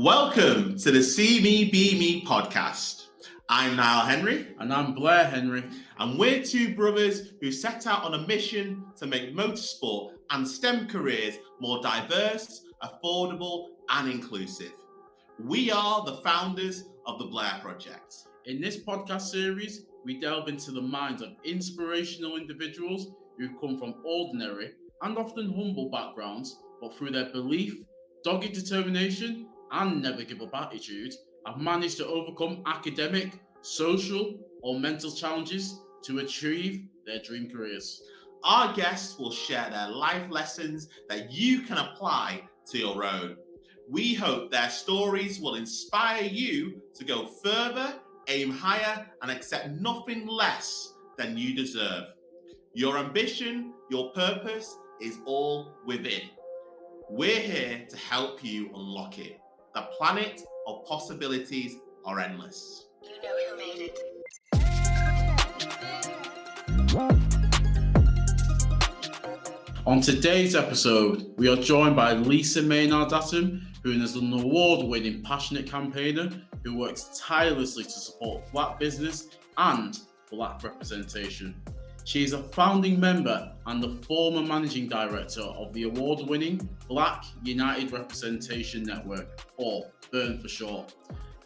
Welcome to the See Me Be Me podcast. I'm Nile Henry. And I'm Blair Henry. And we're two brothers who set out on a mission to make motorsport and STEM careers more diverse, affordable, and inclusive. We are the founders of the Blair Project. In this podcast series, we delve into the minds of inspirational individuals who've come from ordinary and often humble backgrounds, but through their belief, dogged determination, and never give up attitude, have managed to overcome academic, social, or mental challenges to achieve their dream careers. Our guests will share their life lessons that you can apply to your own. We hope their stories will inspire you to go further, aim higher, and accept nothing less than you deserve. Your ambition, your purpose is all within. We're here to help you unlock it. The planet of possibilities are endless. You know who made it. On today's episode, we are joined by Lisa Maynard-Atem, who is an award-winning passionate campaigner who works tirelessly to support Black business and Black representation. She is a founding member and the former managing director of the award-winning Black United Representation Network, or BURN for short.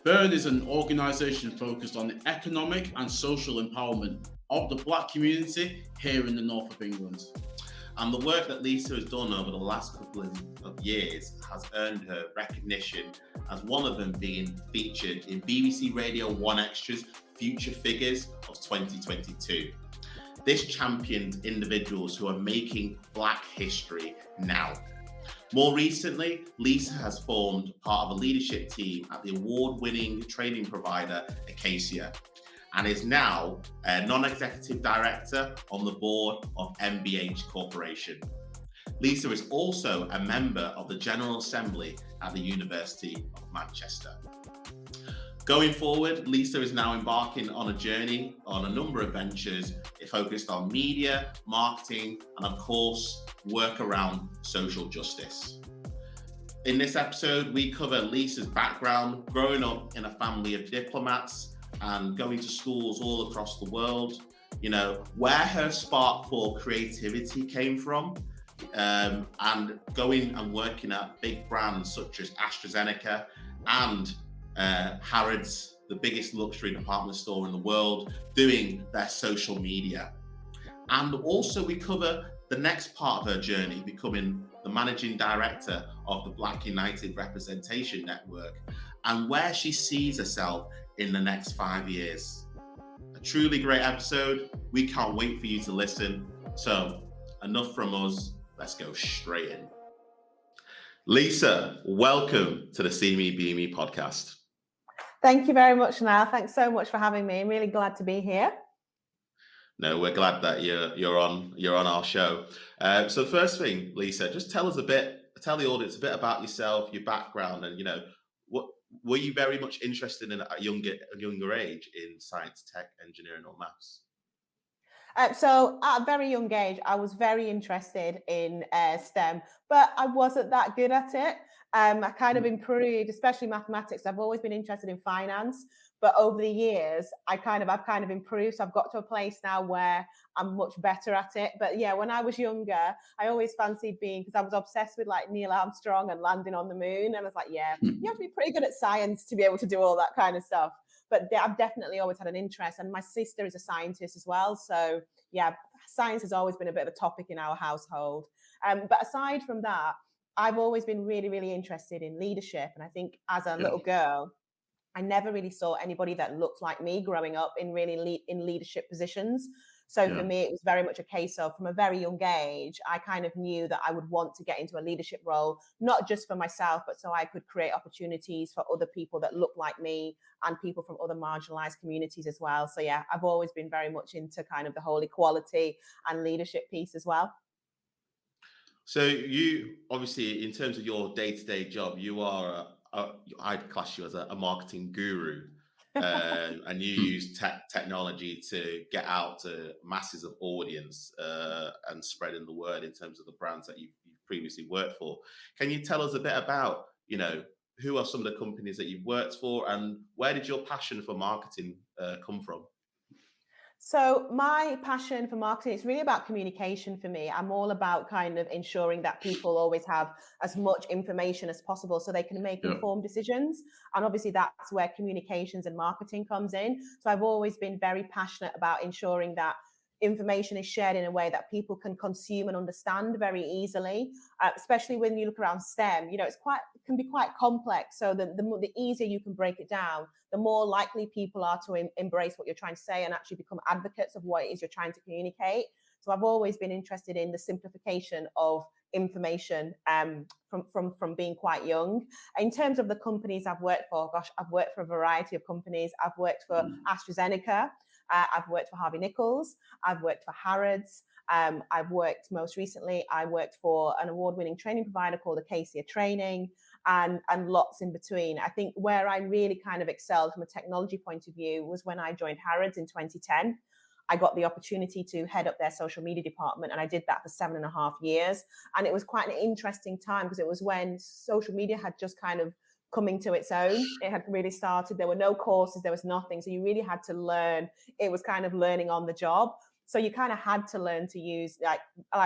BURN is an organisation focused on the economic and social empowerment of the Black community here in the north of England. And the work that Lisa has done over the last couple of years has earned her recognition, as one of them being featured in BBC Radio 1 Extra's Future Figures of 2022. This championed individuals who are making Black history now. More recently, Lisa has formed part of a leadership team at the award-winning training provider Acacia, and is now a non-executive director on the board of MBH Corporation. Lisa is also a member of the General Assembly at the University of Manchester. Going forward, Lisa is now embarking on a journey on a number of ventures focused on media, marketing, and of course, work around social justice. In this episode, we cover Lisa's background, growing up in a family of diplomats and going to schools all across the world, where her spark for creativity came from, and going and working at big brands such as AstraZeneca and Harrods, the biggest luxury department store in the world, doing their social media. And also we cover the next part of her journey, becoming the managing director of the Black United Representation Network, and where she sees herself in the next 5 years. A truly great episode. We can't wait for you to listen. So enough from us, let's go straight in. Lisa, welcome to the See Me Be Me podcast. Thank you very much, Niall. Thanks so much for having me. I'm really glad to be here. No, we're glad that you're on our show. So the first thing, Lisa, just tell the audience a bit about yourself, your background, and what were you very much interested in at a younger age in science, tech, engineering, or maths? So at a very young age, I was very interested in STEM, but I wasn't that good at it. I kind of improved, especially mathematics. I've always been interested in finance, but over the years, I've kind of improved. So I've got to a place now where I'm much better at it. But yeah, when I was younger, I always fancied because I was obsessed with like Neil Armstrong and landing on the moon. And I was like, yeah, you have to be pretty good at science to be able to do all that kind of stuff. But I've definitely always had an interest. And my sister is a scientist as well. So yeah, science has always been a bit of a topic in our household. But aside from that, I've always been really, really interested in leadership. And I think as a little girl, I never really saw anybody that looked like me growing up in in leadership positions. So for me, it was very much a case of, from a very young age, I kind of knew that I would want to get into a leadership role, not just for myself, but so I could create opportunities for other people that look like me and people from other marginalized communities as well. So yeah, I've always been very much into kind of the whole equality and leadership piece as well. So you, obviously, in terms of your day-to-day job, you are, I'd class you as a marketing guru. And you use technology to get out to masses of audience and spreading the word in terms of the brands that you've previously worked for. Can you tell us a bit about, who are some of the companies that you've worked for, and where did your passion for marketing come from? So my passion for marketing, it's really about communication for me. I'm all about kind of ensuring that people always have as much information as possible so they can make Yeah. informed decisions. And obviously that's where communications and marketing comes in. So I've always been very passionate about ensuring that information is shared in a way that people can consume and understand very easily, especially when you look around STEM. It can be quite complex. So the easier you can break it down, the more likely people are to embrace what you're trying to say and actually become advocates of what it is you're trying to communicate. So I've always been interested in the simplification of information from being quite young. In terms of the companies I've worked for, gosh, I've worked for a variety of companies. I've worked for AstraZeneca. I've worked for Harvey Nichols. I've worked for Harrods. I've worked most recently, I worked for an award-winning training provider called Acacia Training, and lots in between. I think where I really kind of excelled from a technology point of view was when I joined Harrods in 2010. I got the opportunity to head up their social media department, and I did that for 7.5 years. And it was quite an interesting time because it was when social media had just kind of coming to its own. It had really started. There were no courses, there was nothing. So you really had to learn. It was kind of learning on the job. So you kind of had to learn to use, like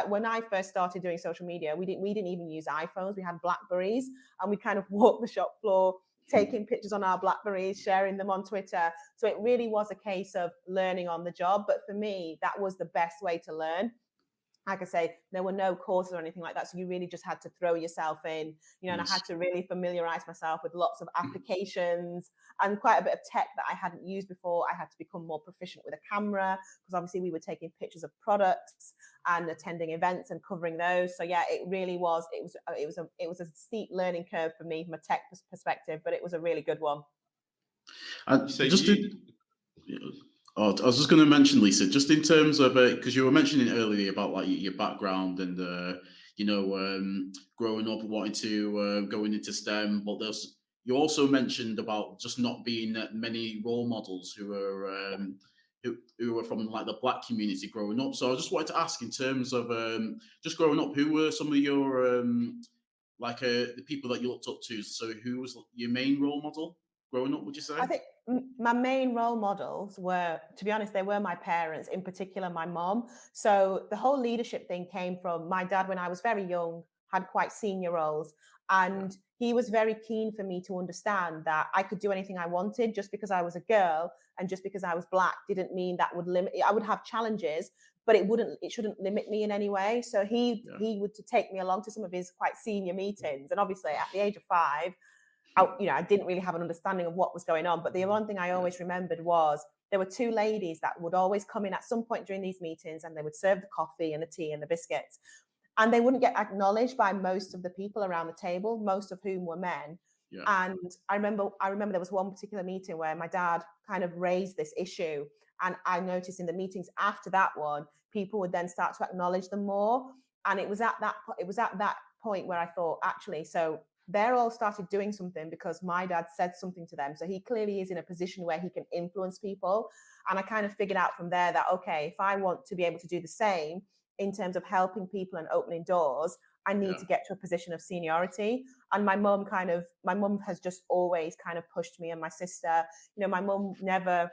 when I first started doing social media, we didn't even use iPhones. We had Blackberries, and we kind of walked the shop floor, taking pictures on our Blackberries, sharing them on Twitter. So it really was a case of learning on the job. But for me, that was the best way to learn. Like I say, there were no courses or anything like that. So you really just had to throw yourself in, and I had to really familiarize myself with lots of applications and quite a bit of tech that I hadn't used before. I had to become more proficient with a camera because obviously we were taking pictures of products and attending events and covering those. So yeah, it really was, it was a steep learning curve for me from a tech perspective, but it was a really good one. I was just going to mention, Lisa, just in terms of because you were mentioning earlier about like your background and growing up wanting to going into STEM, but you also mentioned about just not being many role models who are from like the Black community growing up. So I just wanted to ask, in terms of just growing up, who were some of your the people that you looked up to? So who was your main role model growing up, would you say? I think my main role models were, to be honest, they were my parents, in particular my mom. So the whole leadership thing came from my dad when I was very young, had quite senior roles. And he was very keen for me to understand that I could do anything I wanted. Just because I was a girl and just because I was Black didn't mean that would limit. I would have challenges, but it shouldn't limit me in any way. So he would take me along to some of his quite senior meetings. And obviously at the age of 5, I didn't really have an understanding of what was going on. But the one thing I always remembered was there were 2 ladies that would always come in at some point during these meetings, and they would serve the coffee and the tea and the biscuits. And they wouldn't get acknowledged by most of the people around the table, most of whom were men. Yeah. And I remember there was one particular meeting where my dad kind of raised this issue. And I noticed in the meetings after that one, people would then start to acknowledge them more. And it was at that point where I thought, actually, so they're all started doing something because my dad said something to them. So he clearly is in a position where he can influence people. And I kind of figured out from there that, okay, if I want to be able to do the same in terms of helping people and opening doors, I need to get to a position of seniority. And my mum has just always kind of pushed me and my sister. My mum never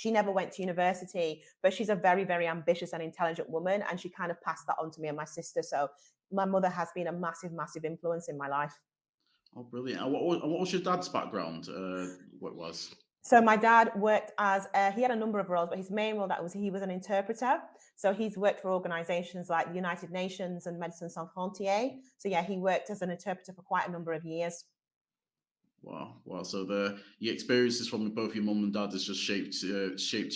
went to university, but she's a very, very ambitious and intelligent woman. And she kind of passed that on to me and my sister. So my mother has been a massive, massive influence in my life. Oh, brilliant. And what was your dad's background? What was? So my dad worked he had a number of roles, but his main role he was an interpreter. So he's worked for organizations like the United Nations and Médecins Sans Frontières. So yeah, he worked as an interpreter for quite a number of years. Wow. So your experiences from both your mum and dad has just shaped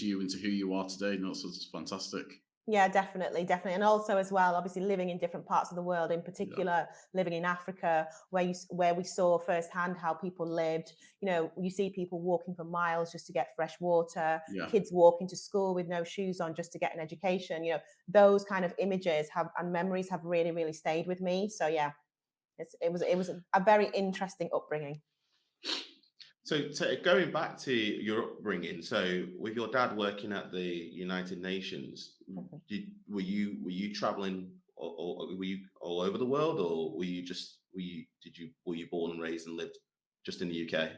you into who you are today. And that's fantastic. Yeah, definitely. And also as well, obviously living in different parts of the world, in particular, living in Africa, where we saw firsthand how people lived. You see people walking for miles just to get fresh water, kids walking to school with no shoes on just to get an education. Those kind of images and memories have really, really stayed with me. So yeah, it was a very interesting upbringing. So going back to your upbringing, so with your dad working at the United Nations, were you traveling, or were you all over the world, or were you born and raised and lived just in the UK?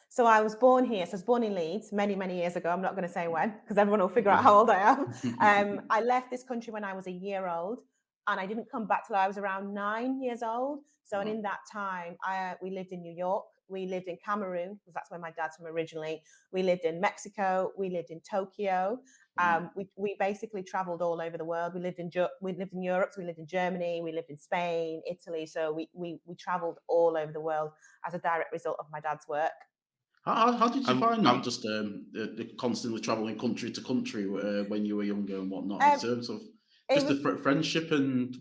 So I was born here. So I was born in Leeds many, many years ago. I'm not going to say when because everyone will figure out how old I am. I left this country when I was a year old, and I didn't come back till I was around 9 years old. So, and in that time, we lived in New York. We lived in Cameroon because that's where my dad's from originally. We lived in Mexico. We lived in Tokyo. We basically traveled all over the world. We lived in Europe. So we lived in Germany. We lived in Spain, Italy. So we traveled all over the world as a direct result of my dad's work. How did you find that? I'm Just constantly traveling country to country when you were younger and whatnot, in terms of just was, the friendship and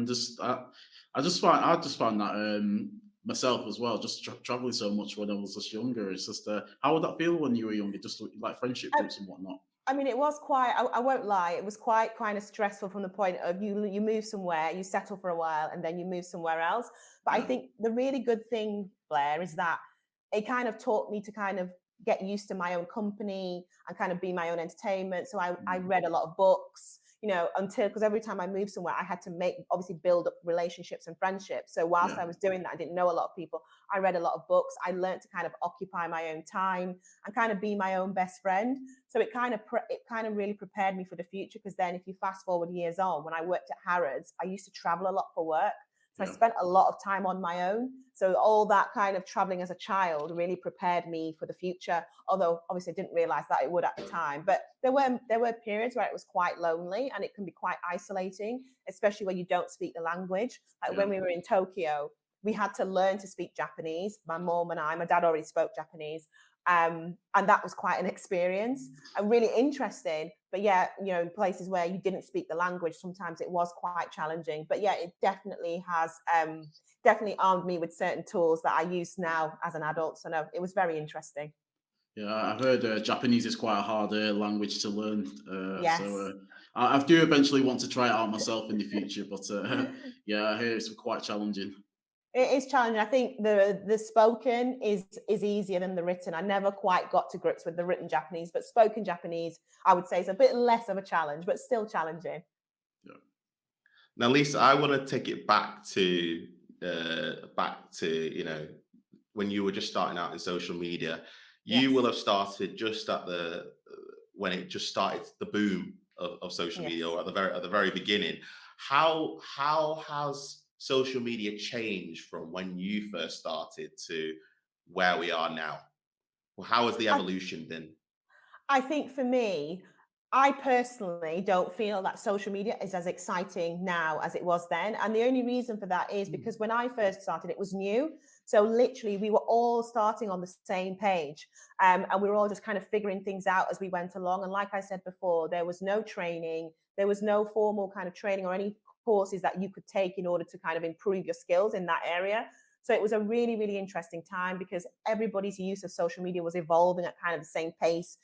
just I just find that myself as well. Just traveling so much when I was just younger. It's just how would that feel when you were younger? Just like friendship groups and whatnot. I mean, it was quite, I won't lie, it was quite kind of stressful from the point of you move somewhere, you settle for a while, and then you move somewhere else. But I Yeah, think the really good thing, Blair, is that it kind of taught me to kind of get used to my own company and kind of be my own entertainment. So I read a lot of books, because every time I moved somewhere, I had to obviously build up relationships and friendships. So whilst yeah, I was doing that, I didn't know a lot of people. I read a lot of books. I learned to kind of occupy my own time and kind of be my own best friend. So it kind of really prepared me for the future. Because then if you fast forward years on, when I worked at Harrods, I used to travel a lot for work. So I yeah. spent a lot of time on my own. So all that kind of traveling as a child really prepared me for the future. Although obviously I didn't realize that it would at the time. But there were periods where it was quite lonely and it can be quite isolating, especially when you don't speak the language. Like Yeah. when we were in Tokyo, we had to learn to speak Japanese. My mom and my dad already spoke Japanese. And that was quite an experience and really interesting. But yeah, in places where you didn't speak the language, sometimes it was quite challenging. But yeah, it definitely has definitely armed me with certain tools that I use now as an adult. So no, it was very interesting. Yeah, I've heard Japanese is quite a hard language to learn. Yes. I do eventually want to try it out myself in the future, but yeah, I hear it's quite challenging. It is challenging. I think the spoken is easier than the written. I never quite got to grips with the written Japanese, but spoken Japanese, I would say, is a bit less of a challenge, but still challenging. Yeah, Now, Lisa, I want to take it back to when you were just starting out in social media. You will Yes. have started just at when it just started the boom of social Yes. media, or at the very beginning. How has social media changed from when you first started to where we are now? Well, how has the I evolution been? I think for me, I personally don't feel that social media is as exciting now as it was then. And the only reason for that is Mm. because when I first started, it was new. So literally, we were all starting on the same page. And we were all just kind of figuring things out as we went along. And like I said before, there was no training, there was no formal kind of training or any courses that you could take in order to kind of improve your skills in that area. So it was a really, really interesting time because everybody's use of social media was evolving at kind of the same pace,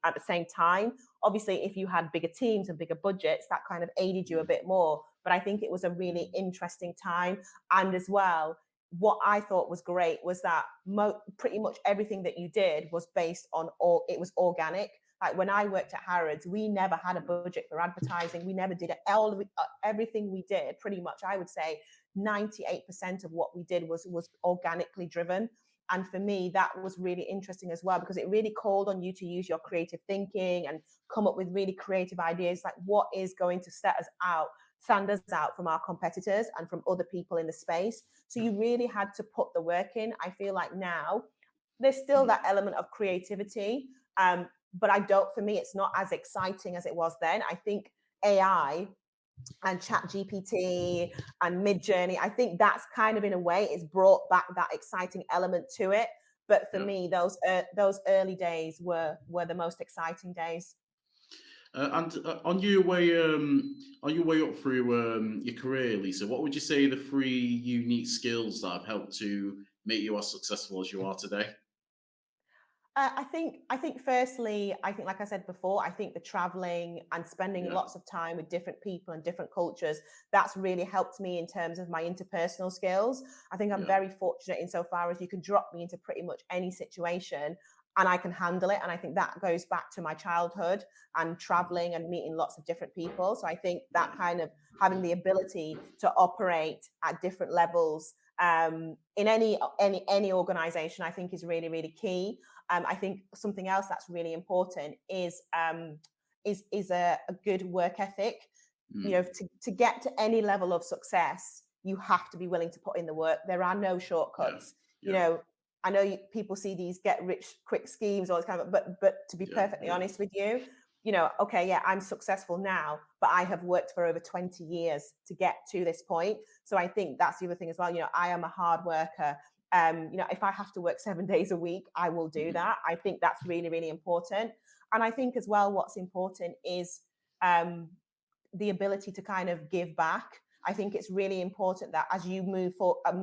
at the same time. Obviously, if you had bigger teams and bigger budgets, that kind of aided you a bit more. But I think it was a really interesting time. And as well, what I thought was great was that pretty much everything that you did was based on it was organic. Like when I worked at Harrods, we never had a budget for advertising. We never did it. Everything we did, pretty much, I would say 98% of what we did was organically driven. And for me, that was really interesting as well, because it really called on you to use your creative thinking and come up with really creative ideas, like what is going to stand us out from our competitors and from other people in the space. So you really had to put the work in. I feel like now there's still that element of creativity. But for me, it's not as exciting as it was then. I think AI and chat GPT and mid journey, I think that's kind of in a way it's brought back that exciting element to it. But for yeah. me, those early days were the most exciting days. And on your way up through your career, Lisa, what would you say are the three unique skills that have helped to make you as successful as you are today? I think firstly, I think, like I said before, I think the traveling and spending Yeah, lots of time with different people and different cultures, that's really helped me in terms of my interpersonal skills. I think I'm yeah, very fortunate insofar as you can drop me into pretty much any situation and I can handle it. And I think that goes back to my childhood and traveling and meeting lots of different people. So I think that yeah, kind of having the ability to operate at different levels in any organization, I think is really, really key. I think something else that's really important is a good work ethic. You know, to get to any level of success, you have to be willing to put in the work. There are no shortcuts. You know, I know people see these get rich quick schemes, all this kind of, but to be perfectly honest with you, you know, okay, yeah, I'm successful now, but I have worked for over 20 years to get to this point. So I think that's the other thing as well. You know, I am a hard worker. You know, if I have to work 7 days a week, I will do that. I think that's really, really important. And I think as well, what's important is the ability to kind of give back. I think it's really important that as you move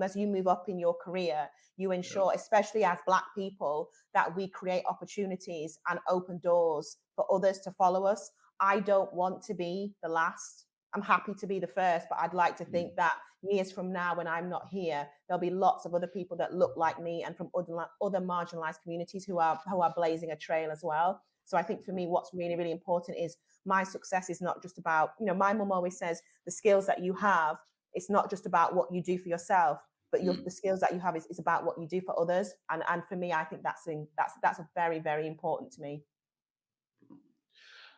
as you move up in your career, you ensure, especially as Black people, that we create opportunities and open doors for others to follow us. I don't want to be the last. I'm happy to be the first, but I'd like to think that years from now, when I'm not here, there'll be lots of other people that look like me and from other marginalized communities who are blazing a trail as well. So I think for me, what's really, really important is my success is not just about, you know, my mum always says the skills that you have, it's not just about what you do for yourself, but the skills that you have is about what you do for others. And for me, I think that's a very, very important to me.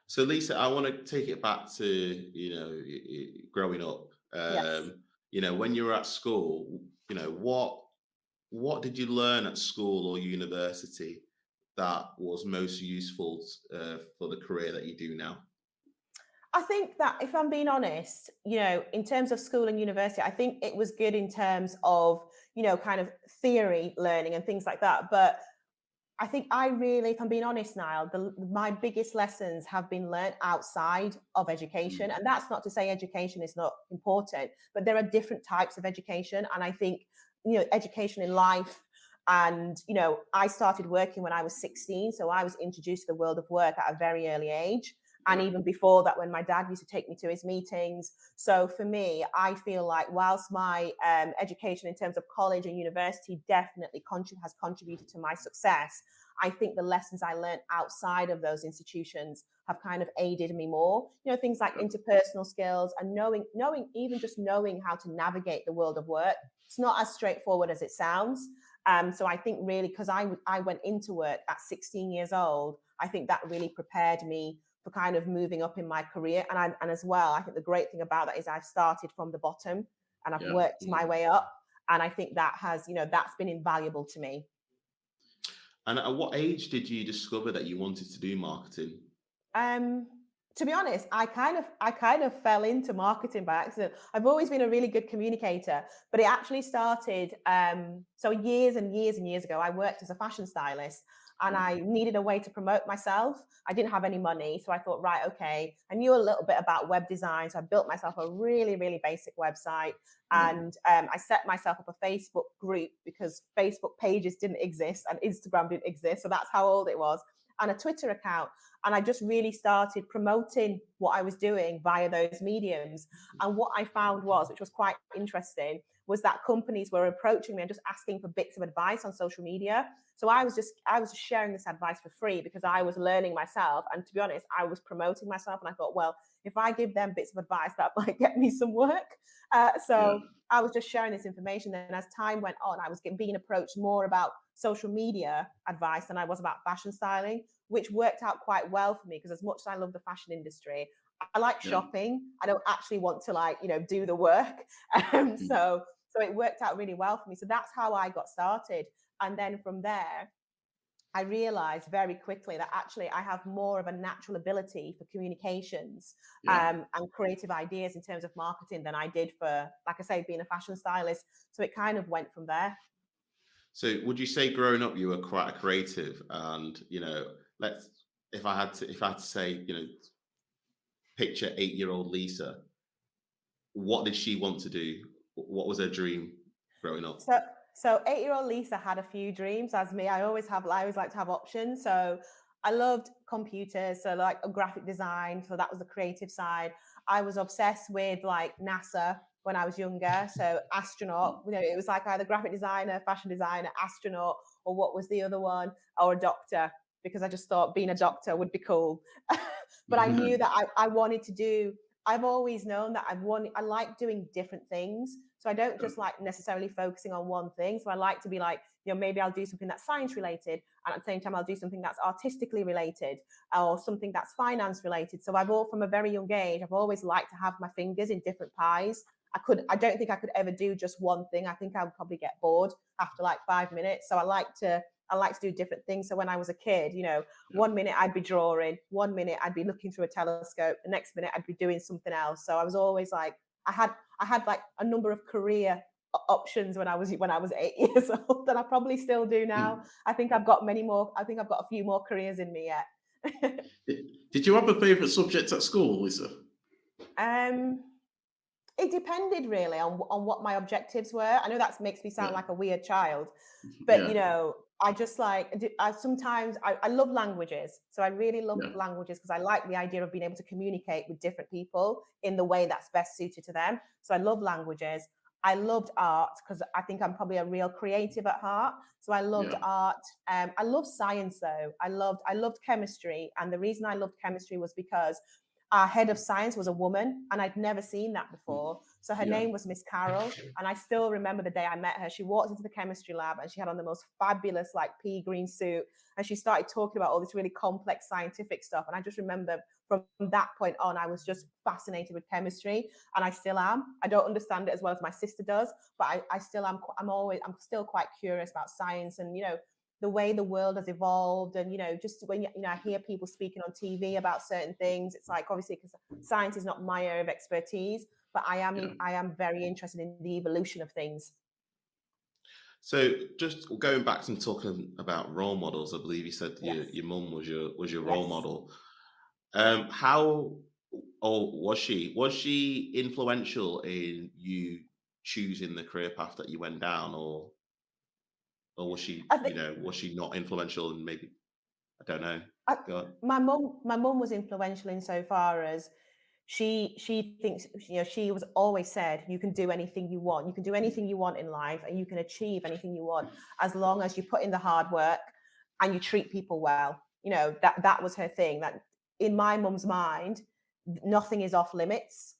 So Lisa, I want to take it back to, you know, growing up. Yes. You know, when you were at school, you know, what did you learn at school or university that was most useful for the career that you do now? I think that if I'm being honest, you know, in terms of school and university, I think it was good in terms of, you know, kind of theory learning and things like that. But I think if I'm being honest, Niall, my biggest lessons have been learnt outside of education. And that's not to say education is not important, but there are different types of education. And I think, you know, education in life. And, you know, I started working when I was 16. So I was introduced to the world of work at a very early age. And even before that, when my dad used to take me to his meetings. So for me, I feel like whilst my education in terms of college and university definitely has contributed to my success, I think the lessons I learned outside of those institutions have kind of aided me more. You know, things like interpersonal skills and knowing how to navigate the world of work. It's not as straightforward as it sounds. So I think really, because I went into work at 16 years old, I think that really prepared me for kind of moving up in my career. And as well, I think the great thing about that is I've started from the bottom and I've worked my way up. And I think that has, you know, that's been invaluable to me. And at what age did you discover that you wanted to do marketing? To be honest, I kind of fell into marketing by accident. I've always been a really good communicator, but it actually started so years and years and years ago. I worked as a fashion stylist and I needed a way to promote myself. I didn't have any money, so I thought, right, okay. I knew a little bit about web design, so I built myself a really, really basic website. And I set myself up a Facebook group because Facebook pages didn't exist and Instagram didn't exist. So that's how old it was. And a Twitter account. And I just really started promoting what I was doing via those mediums. And what I found was, which was quite interesting, was that companies were approaching me and just asking for bits of advice on social media. So I was just sharing this advice for free because I was learning myself. And to be honest, I was promoting myself. And I thought, well, if I give them bits of advice, that might get me some work. I was just sharing this information. And as time went on, I was being approached more about social media advice than I was about fashion styling, which worked out quite well for me because as much as I love the fashion industry, I like shopping. I don't actually want to do the work. So it worked out really well for me. So that's how I got started. And then from there, I realized very quickly that actually I have more of a natural ability for communications and creative ideas in terms of marketing than I did for, like I say, being a fashion stylist. So it kind of went from there. So would you say growing up you were quite a creative? And, you know, if I had to say, you know, picture 8-year-old Lisa, what did she want to do? What was her dream growing up? So 8-year-old Lisa had a few dreams, as me. I always like to have options. So I loved computers, so like graphic design. So that was the creative side. I was obsessed with like NASA when I was younger. So astronaut, you know, it was like either graphic designer, fashion designer, astronaut, or what was the other one? Or a doctor, because I just thought being a doctor would be cool. But I knew that I wanted to do, I've always known that I like doing different things. So I don't just like necessarily focusing on one thing. So I like to be like, maybe I'll do something that's science related, and at the same time I'll do something that's artistically related, or something that's finance related. So from a very young age, I've always liked to have my fingers in different pies. I don't think I could ever do just one thing. I think I would probably get bored after like 5 minutes. So I like to do different things. So when I was a kid, 1 minute I'd be drawing, 1 minute I'd be looking through a telescope, the next minute I'd be doing something else. So I was always like, I had like a number of career options when I was 8 years old, and I probably still do now. I think I've got a few more careers in me yet. Did you have a favourite subject at school, Lisa? It depended really on what my objectives were. I know that makes me sound like a weird child, but I just I love languages. So I really love languages because I like the idea of being able to communicate with different people in the way that's best suited to them. So I love languages. I loved art because I think I'm probably a real creative at heart. So I loved art. I love science though. I loved chemistry. And the reason I loved chemistry was because our head of science was a woman, and I'd never seen that before. So her name was Miss Carroll, and I still remember the day I met her. She walked into the chemistry lab, and she had on the most fabulous like pea green suit, and she started talking about all this really complex scientific stuff. And I just remember from that point on, I was just fascinated with chemistry, and I still am. I don't understand it as well as my sister does, but I still am. I'm still quite curious about science, and the way the world has evolved, and just when I hear people speaking on TV about certain things, it's like, obviously because science is not my area of expertise, but I am very interested in the evolution of things. So just going back and talking about role models, I believe you said your mum was your role model. How old was she? Was she influential in you choosing the career path that you went down, or was she, was she not influential? And maybe, I don't know. Go on. My mum was influential in so far as she thinks, she was always said, you can do anything you want. You can do anything you want in life, and you can achieve anything you want as long as you put in the hard work and you treat people well. That was her thing. That in my mum's mind, nothing is off limits.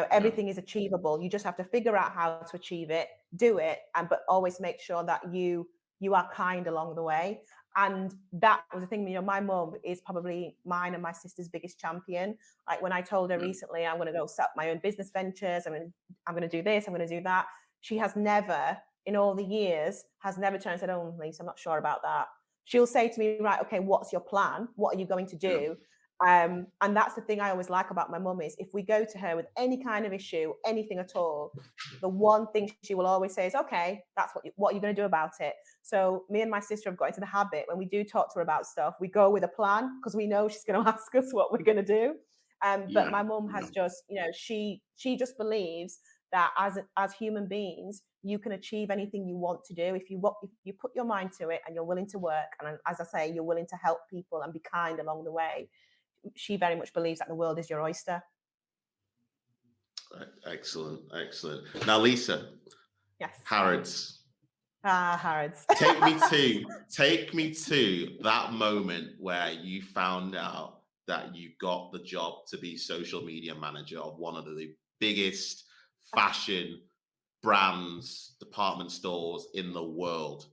Everything is achievable. You just have to figure out how to achieve it, do it, but always make sure that you are kind along the way. And that was the thing. My mum is probably mine and my sister's biggest champion. Like when I told her recently, I'm going to go set up my own business ventures, I'm going to do this, I'm going to do that, she has never, in all the years, turned and said, oh, Lisa, I'm not sure about that. She'll say to me, right, okay, what's your plan? What are you going to do? And that's the thing I always like about my mum is if we go to her with any kind of issue, anything at all, the one thing she will always say is, okay, that's what are you going to do about it? So me and my sister have got into the habit, when we do talk to her about stuff, we go with a plan because we know she's going to ask us what we're going to do. But my mum has just, she just believes that as human beings, you can achieve anything you want to do if you put your mind to it and you're willing to work. And as I say, you're willing to help people and be kind along the way. She very much believes that the world is your oyster. Excellent. Now, Lisa. Yes. Harrods. Harrods. Take me to that moment where you found out that you got the job to be social media manager of one of the biggest fashion brands, department stores in the world.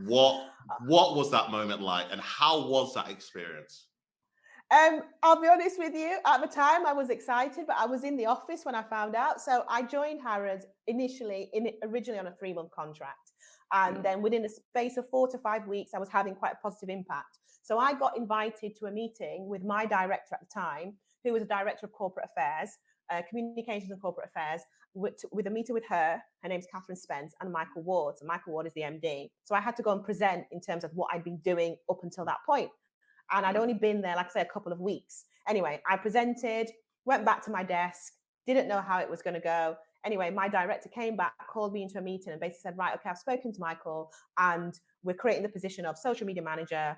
What was that moment like, and how was that experience? I'll be honest with you, at the time I was excited, but I was in the office when I found out. So I joined Harrods originally on a 3-month contract. And then within the space of 4 to 5 weeks, I was having quite a positive impact. So I got invited to a meeting with my director at the time, who was a director of corporate affairs, communications and corporate affairs, with a meeting with her name's Catherine Spence, and Michael Ward. So Michael Ward is the MD. So I had to go and present in terms of what I'd been doing up until that point. And I'd only been there, like I say, a couple of weeks. Anyway, I presented, went back to my desk, didn't know how it was going to go. Anyway, my director came back, called me into a meeting and basically said, right, okay, I've spoken to Michael and we're creating the position of social media manager.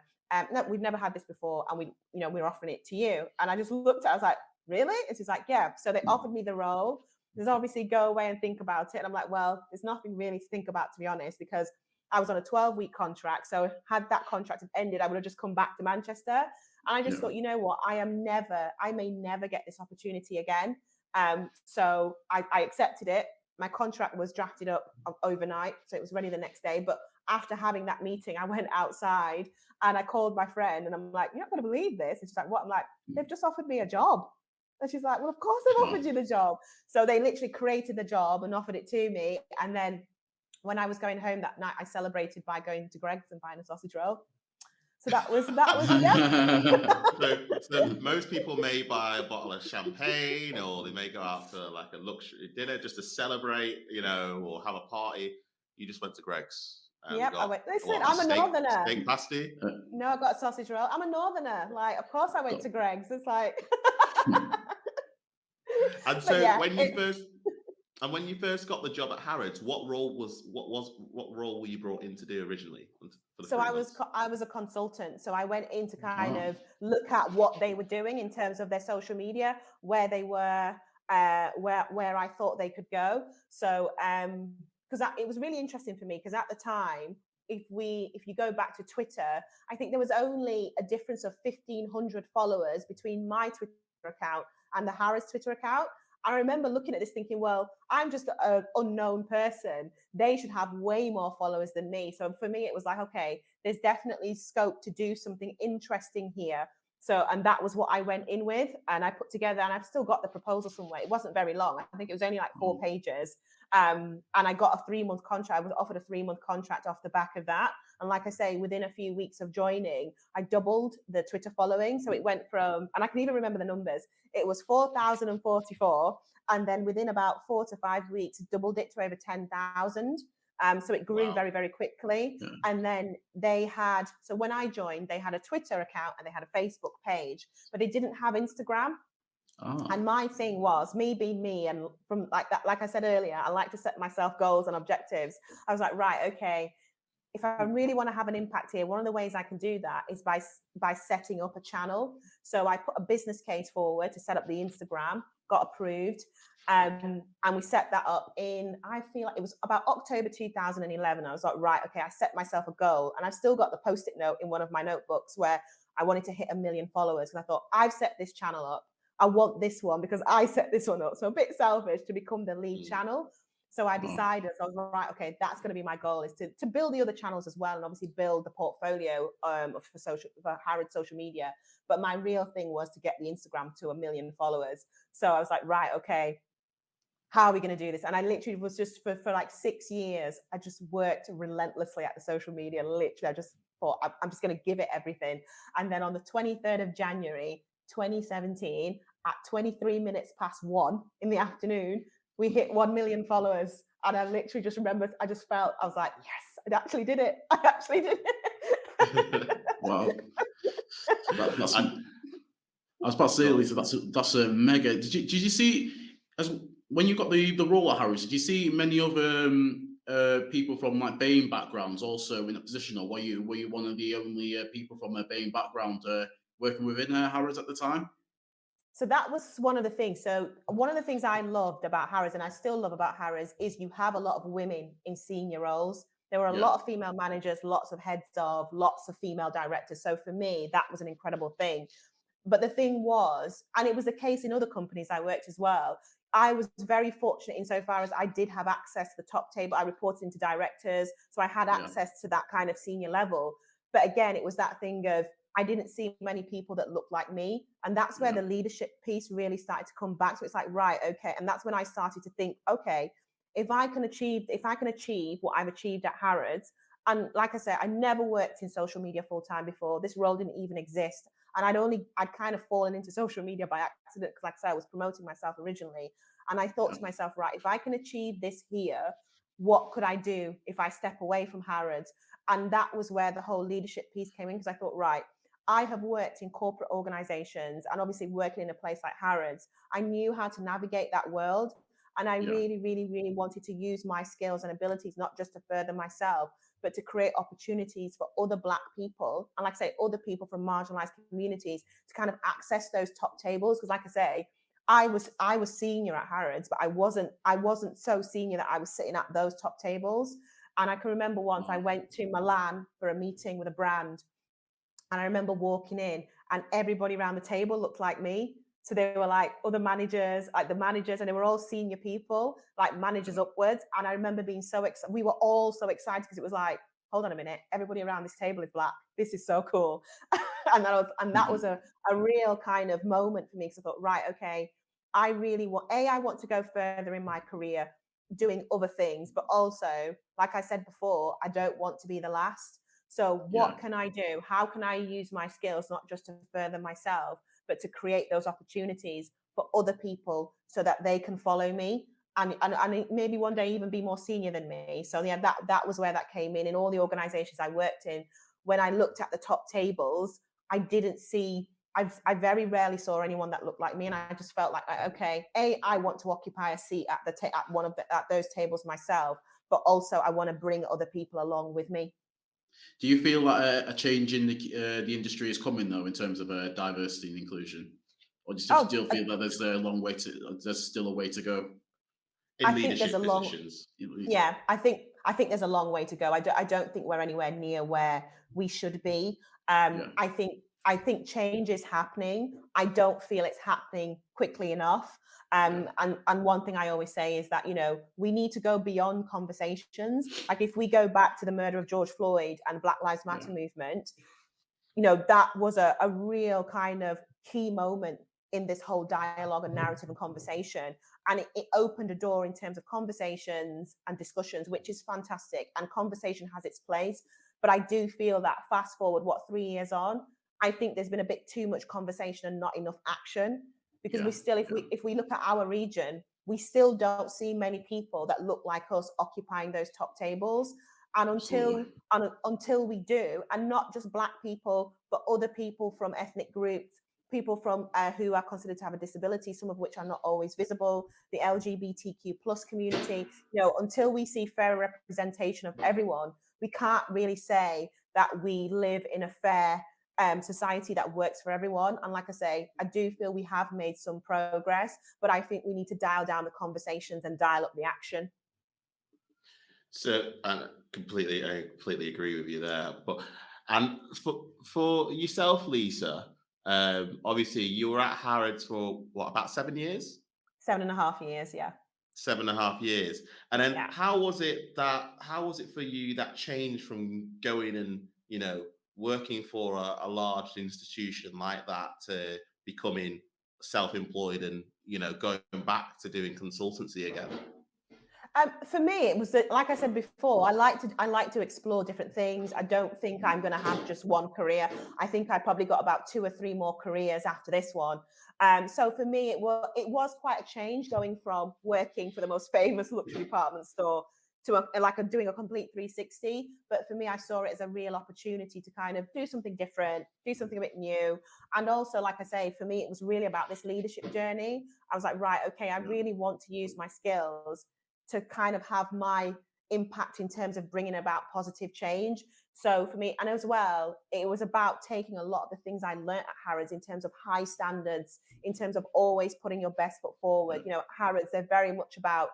No, we've never had this before, and we're offering it to you. And I just looked at it, I was like, really? And she's like, yeah. So they offered me the role. There's obviously go away and think about it. And I'm like, well, there's nothing really to think about, to be honest, because I was on a 12-week contract. So had that contract ended, I would have just come back to Manchester. And I just thought, you know what, I may never get this opportunity again. So I accepted it. my contract was drafted up overnight, so it was ready the next day. But after having that meeting, I went outside and I called my friend and I'm like, you're not going to believe this. And she's like, what? I'm like, they've just offered me a job. And she's like, well, of course they've offered you the job. So they literally created the job and offered it to me. And then when I was going home that night, I celebrated by going to Greg's and buying a sausage roll. So that was So most people may buy a bottle of champagne, or they may go out to like a luxury dinner just to celebrate, or have a party. You just went to Greg's. Yep, I went. Listen, I'm a northerner. Steak pasty? No, I got a sausage roll. I'm a northerner. Like, of course I went to Greg's. It's like. And so when you first got the job at Harrods, what role were you brought in to do originally? So I was a consultant. So I went in to kind of look at what they were doing in terms of their social media, where they were, where I thought they could go. So because it was really interesting for me, because at the time, if you go back to Twitter, I think there was only a difference of 1,500 followers between my Twitter account and the Harrods Twitter account. I remember looking at this thinking, well, I'm just an unknown person. They should have way more followers than me. So for me, it was like, okay, there's definitely scope to do something interesting here. So, and that was what I went in with, and I put together, and I've still got the proposal somewhere. It wasn't very long. I think it was only like 4 pages. And I got a 3-month contract. I was offered a 3-month contract off the back of that. And like I say, within a few weeks of joining, I doubled the Twitter following. So it went from, and I can even remember the numbers, it was 4,044. And then within about 4 to 5 weeks, doubled it to over 10,000. So it grew very, very quickly. Yeah. And then they had, so when I joined, they had a Twitter account and they had a Facebook page, but they didn't have Instagram. Oh. And my thing was, me being me, and from like that, like I said earlier, I like to set myself goals and objectives. I was like, right, okay, if I really want to have an impact here, one of the ways I can do that is by setting up a channel. So I put a business case forward to set up the Instagram, got approved. And we set that up in, I feel like it was about October 2011. I was like, right, okay, I set myself a goal, and I've still got the Post-it note in one of my notebooks where I wanted to hit 1 million followers. And I thought, I've set this channel up. I want this one because I set this one up. So a bit selfish to become the lead channel. So I decided, so I was like, right, okay, that's going to be my goal, is to build the other channels as well, and obviously build the portfolio for Harrods social media. But my real thing was to get the Instagram to 1 million followers. So I was like, right, okay, how are we going to do this? And I literally was just for like 6 years, I just worked relentlessly at the social media. Literally, I just thought, I'm just going to give it everything. And then on the 23rd of January, 2017, at 23 minutes past 1 in the afternoon, we hit 1 million followers. And I literally just remember, I just felt, I was like, yes, I actually did it. I actually did it. Wow. I was about to say, Lisa, that's a mega. Did you see, when you got the role at Harrods, did you see many other people from like BAME backgrounds also in a position, or were you one of the only people from a BAME background working within Harrods at the time? So that was one of the things. So one of the things I loved about Harrods, and I still love about Harrods, is you have a lot of women in senior roles. There were a lot of female managers, lots of heads of, lots of female directors. So for me, that was an incredible thing. But the thing was, and it was the case in other companies I worked as well, I was very fortunate insofar as I did have access to the top table. I reported into directors, so I had access to that kind of senior level. But again, it was that thing of, I didn't see many people that looked like me. And that's where the leadership piece really started to come back. So it's like, right, okay. And that's when I started to think, okay, if I can achieve what I've achieved at Harrods, and like I said, I never worked in social media full time before. This role didn't even exist. And I'd kind of fallen into social media by accident, because like I said, I was promoting myself originally. And I thought to myself, right, if I can achieve this here, what could I do if I step away from Harrods? And that was where the whole leadership piece came in, because I thought, right, I have worked in corporate organizations, and obviously working in a place like Harrods, I knew how to navigate that world. And I really, really, really wanted to use my skills and abilities, not just to further myself, but to create opportunities for other Black people, and like I say, other people from marginalized communities, to kind of access those top tables. Because like I say, I was senior at Harrods, but I wasn't so senior that I was sitting at those top tables. And I can remember once I went to Milan for a meeting with a brand, and I remember walking in, and everybody around the table looked like me. So they were like other managers, like the managers, and they were all senior people, like managers upwards. And I remember being so excited. We were all so excited because it was like, hold on a minute, everybody around this table is Black. This is so cool. That was a real kind of moment for me. So I thought, right, okay, I really want, I want to go further in my career doing other things, but also, like I said before, I don't want to be the last. So what can I do? How can I use my skills, not just to further myself, but to create those opportunities for other people so that they can follow me and maybe one day even be more senior than me. So yeah, that was where that came in all the organizations I worked in. When I looked at the top tables, I didn't see, I very rarely saw anyone that looked like me, and I just felt like, okay, I want to occupy a seat at at one of at those tables myself, but also I want to bring other people along with me. Do you feel like a change in the industry is coming though, in terms of diversity and inclusion, or do you still feel that there's a long way to, there's still a way to go in leadership positions? Yeah, I think there's a long way to go. I don't think we're anywhere near where we should be. I think change is happening. I don't feel it's happening quickly enough. And one thing I always say is that, you know, we need to go beyond conversations. Like if we go back to the murder of George Floyd and Black Lives Matter movement, you know, that was a real kind of key moment in this whole dialogue and narrative and conversation. And it opened a door in terms of conversations and discussions, which is fantastic. And conversation has its place. But I do feel that fast forward, 3 years on, I think there's been a bit too much conversation and not enough action. Because we still, if we look at our region, we still don't see many people that look like us occupying those top tables. And until we do, and not just Black people, but other people from ethnic groups, people from who are considered to have a disability, some of which are not always visible, the LGBTQ plus community, you know, until we see fair representation of everyone, we can't really say that we live in a fair society that works for everyone. And like I say, I do feel we have made some progress, but I think we need to dial down the conversations and dial up the action. So, I completely agree with you there. But and for yourself, Lisa, obviously you were at Harrods for what, about 7 years? 7.5 years, yeah. 7.5 years. And then Yeah. how was it for you, that change from going and, you know, working for a large institution like that to becoming self-employed and, you know, going back to doing consultancy again? For me, it was that, like I said before, I like to explore different things. I don't think I'm going to have just one career. I think I probably got about 2 or 3 more careers after this one. So for me, it was quite a change going from working for the most famous luxury department store to doing a complete 360. But for me, I saw it as a real opportunity to kind of do something different, do something a bit new. And also, like I say, for me, it was really about this leadership journey. I was like, right, okay, I really want to use my skills to kind of have my impact in terms of bringing about positive change. So for me, and as well, it was about taking a lot of the things I learned at Harrods in terms of high standards, in terms of always putting your best foot forward. You know, at Harrods, they're very much about,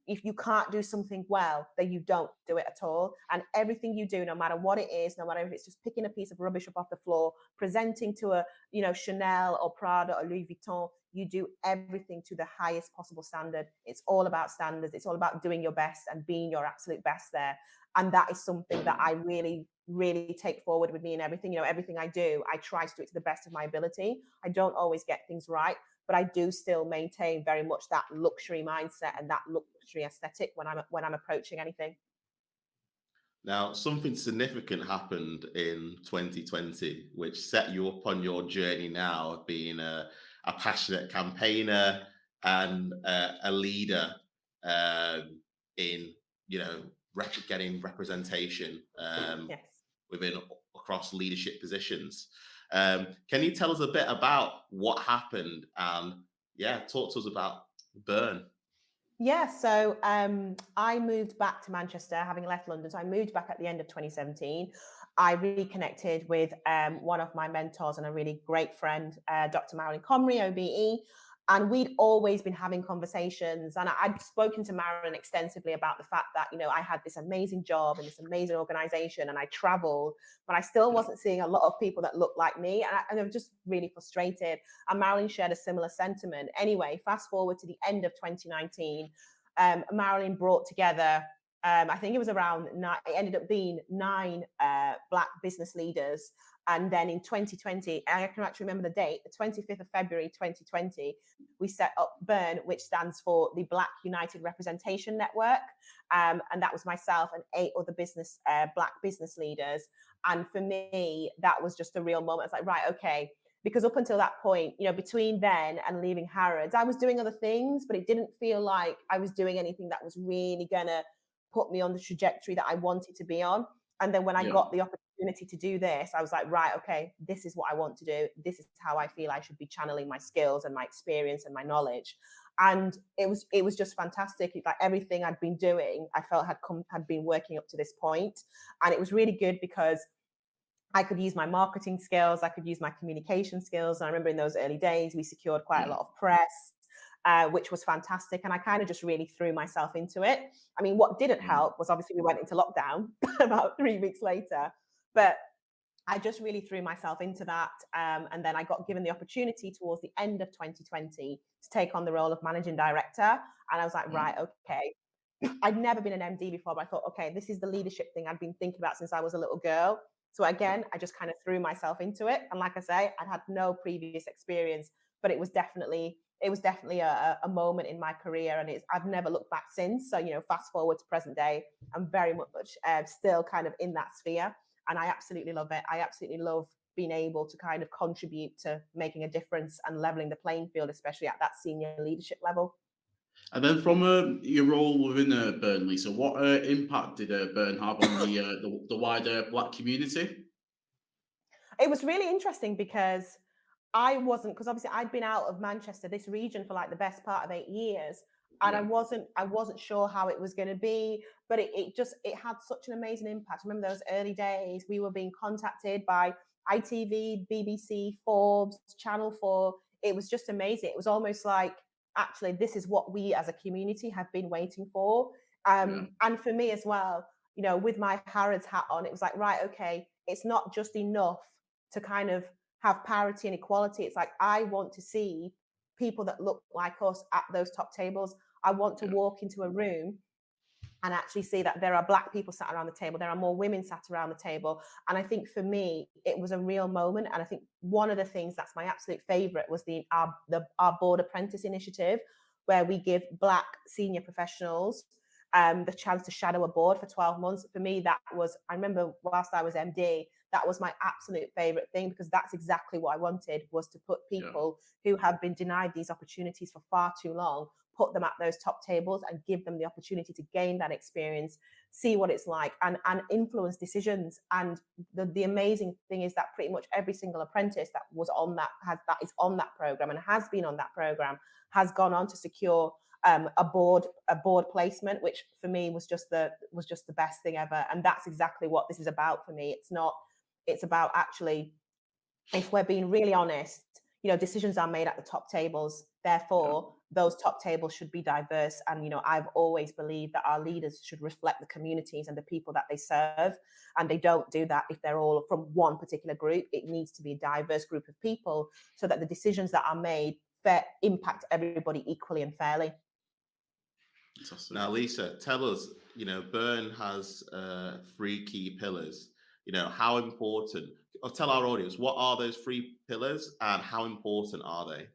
if you can't do something well, then you don't do it at all. And everything you do, no matter what it is, no matter if it's just picking a piece of rubbish up off the floor, presenting to a, you know, Chanel or Prada or Louis Vuitton, you do everything to the highest possible standard. It's all about standards. It's all about doing your best and being your absolute best there. And that is something that I really, really take forward with me in everything. You know, everything I do, I try to do it to the best of my ability. I don't always get things right, but I do still maintain very much that luxury mindset and that luxury aesthetic when I'm approaching anything. Now, something significant happened in 2020, which set you up on your journey now of being a passionate campaigner and a leader, in, you know, getting representation Yes. within across leadership positions. Can you tell us a bit about what happened, and talk to us about Burn? Yeah, so I moved back to Manchester, having left London. So I moved back at the end of 2017. I reconnected with one of my mentors and a really great friend, Dr. Marilyn Comrie, OBE. And we'd always been having conversations. And I'd spoken to Marilyn extensively about the fact that, I had this amazing job in this amazing organization and I traveled, but I still wasn't seeing a lot of people that looked like me. And I was just really frustrated. And Marilyn shared a similar sentiment. Anyway, fast forward to the end of 2019, Marilyn brought together, I think it was around nine, it ended up being 9 Black business leaders. And then in 2020, I can actually remember the date, the 25th of February, 2020, we set up BURN, which stands for the Black United Representation Network. And that was myself and 8 other Black business leaders. And for me, that was just a real moment. It's like, right, okay. Because up until that point, between then and leaving Harrods, I was doing other things, but it didn't feel like I was doing anything that was really going to put me on the trajectory that I wanted to be on. And then when I got the opportunity to do this, I was like, right, okay, this is what I want to do. This is how I feel I should be channeling my skills and my experience and my knowledge. And it was just fantastic. Like everything I'd been doing, I felt had been working up to this point. And it was really good because I could use my marketing skills, I could use my communication skills. And I remember in those early days, we secured quite a lot of press, which was fantastic. And I kind of just really threw myself into it. I mean, what didn't help was obviously we went into lockdown about 3 weeks later, but I just really threw myself into that. And then I got given the opportunity towards the end of 2020 to take on the role of managing director. And I was like, right, okay. I'd never been an MD before, but I thought, okay, this is the leadership thing I'd been thinking about since I was a little girl. So again, I just kind of threw myself into it. And like I say, I'd had no previous experience, but it was definitely a moment in my career, and I've never looked back since. So, fast forward to present day, I'm very much still kind of in that sphere, and I absolutely love it. I absolutely love being able to kind of contribute to making a difference and leveling the playing field, especially at that senior leadership level. And then from your role within BURN, Lisa, what impact did BURN have on the wider Black community? It was really interesting because because obviously I'd been out of Manchester, this region, for like the best part of 8 years. And I wasn't sure how it was going to be, but it had such an amazing impact. I remember those early days, we were being contacted by ITV, BBC, Forbes, Channel 4. It was just amazing. It was almost like, actually, this is what we as a community have been waiting for. And for me as well, with my Harrods hat on, it was like, right, okay, it's not just enough to kind of have parity and equality. It's like, I want to see people that look like us at those top tables. I want to walk into a room and actually see that there are Black people sat around the table. There are more women sat around the table. And I think for me, it was a real moment. And I think one of the things that's my absolute favorite was our Board Apprentice initiative, where we give Black senior professionals the chance to shadow a board for 12 months. For me, I remember whilst I was MD, that was my absolute favorite thing, because that's exactly what I wanted, was to put people who have been denied these opportunities for far too long, put them at those top tables and give them the opportunity to gain that experience, see what it's like, and influence decisions. And the amazing thing is that pretty much every single apprentice that is on that program and has been on that program has gone on to secure a board placement, which for me was just the best thing ever. And that's exactly what this is about for me. It's about, actually, if we're being really honest, decisions are made at the top tables. Therefore, those top tables should be diverse. And, I've always believed that our leaders should reflect the communities and the people that they serve. And they don't do that if they're all from one particular group. It needs to be a diverse group of people so that the decisions that are made impact everybody equally and fairly. Now, Lisa, tell us, BURN has 3 key pillars. How important, or tell our audience, what are those 3 pillars and how important are they?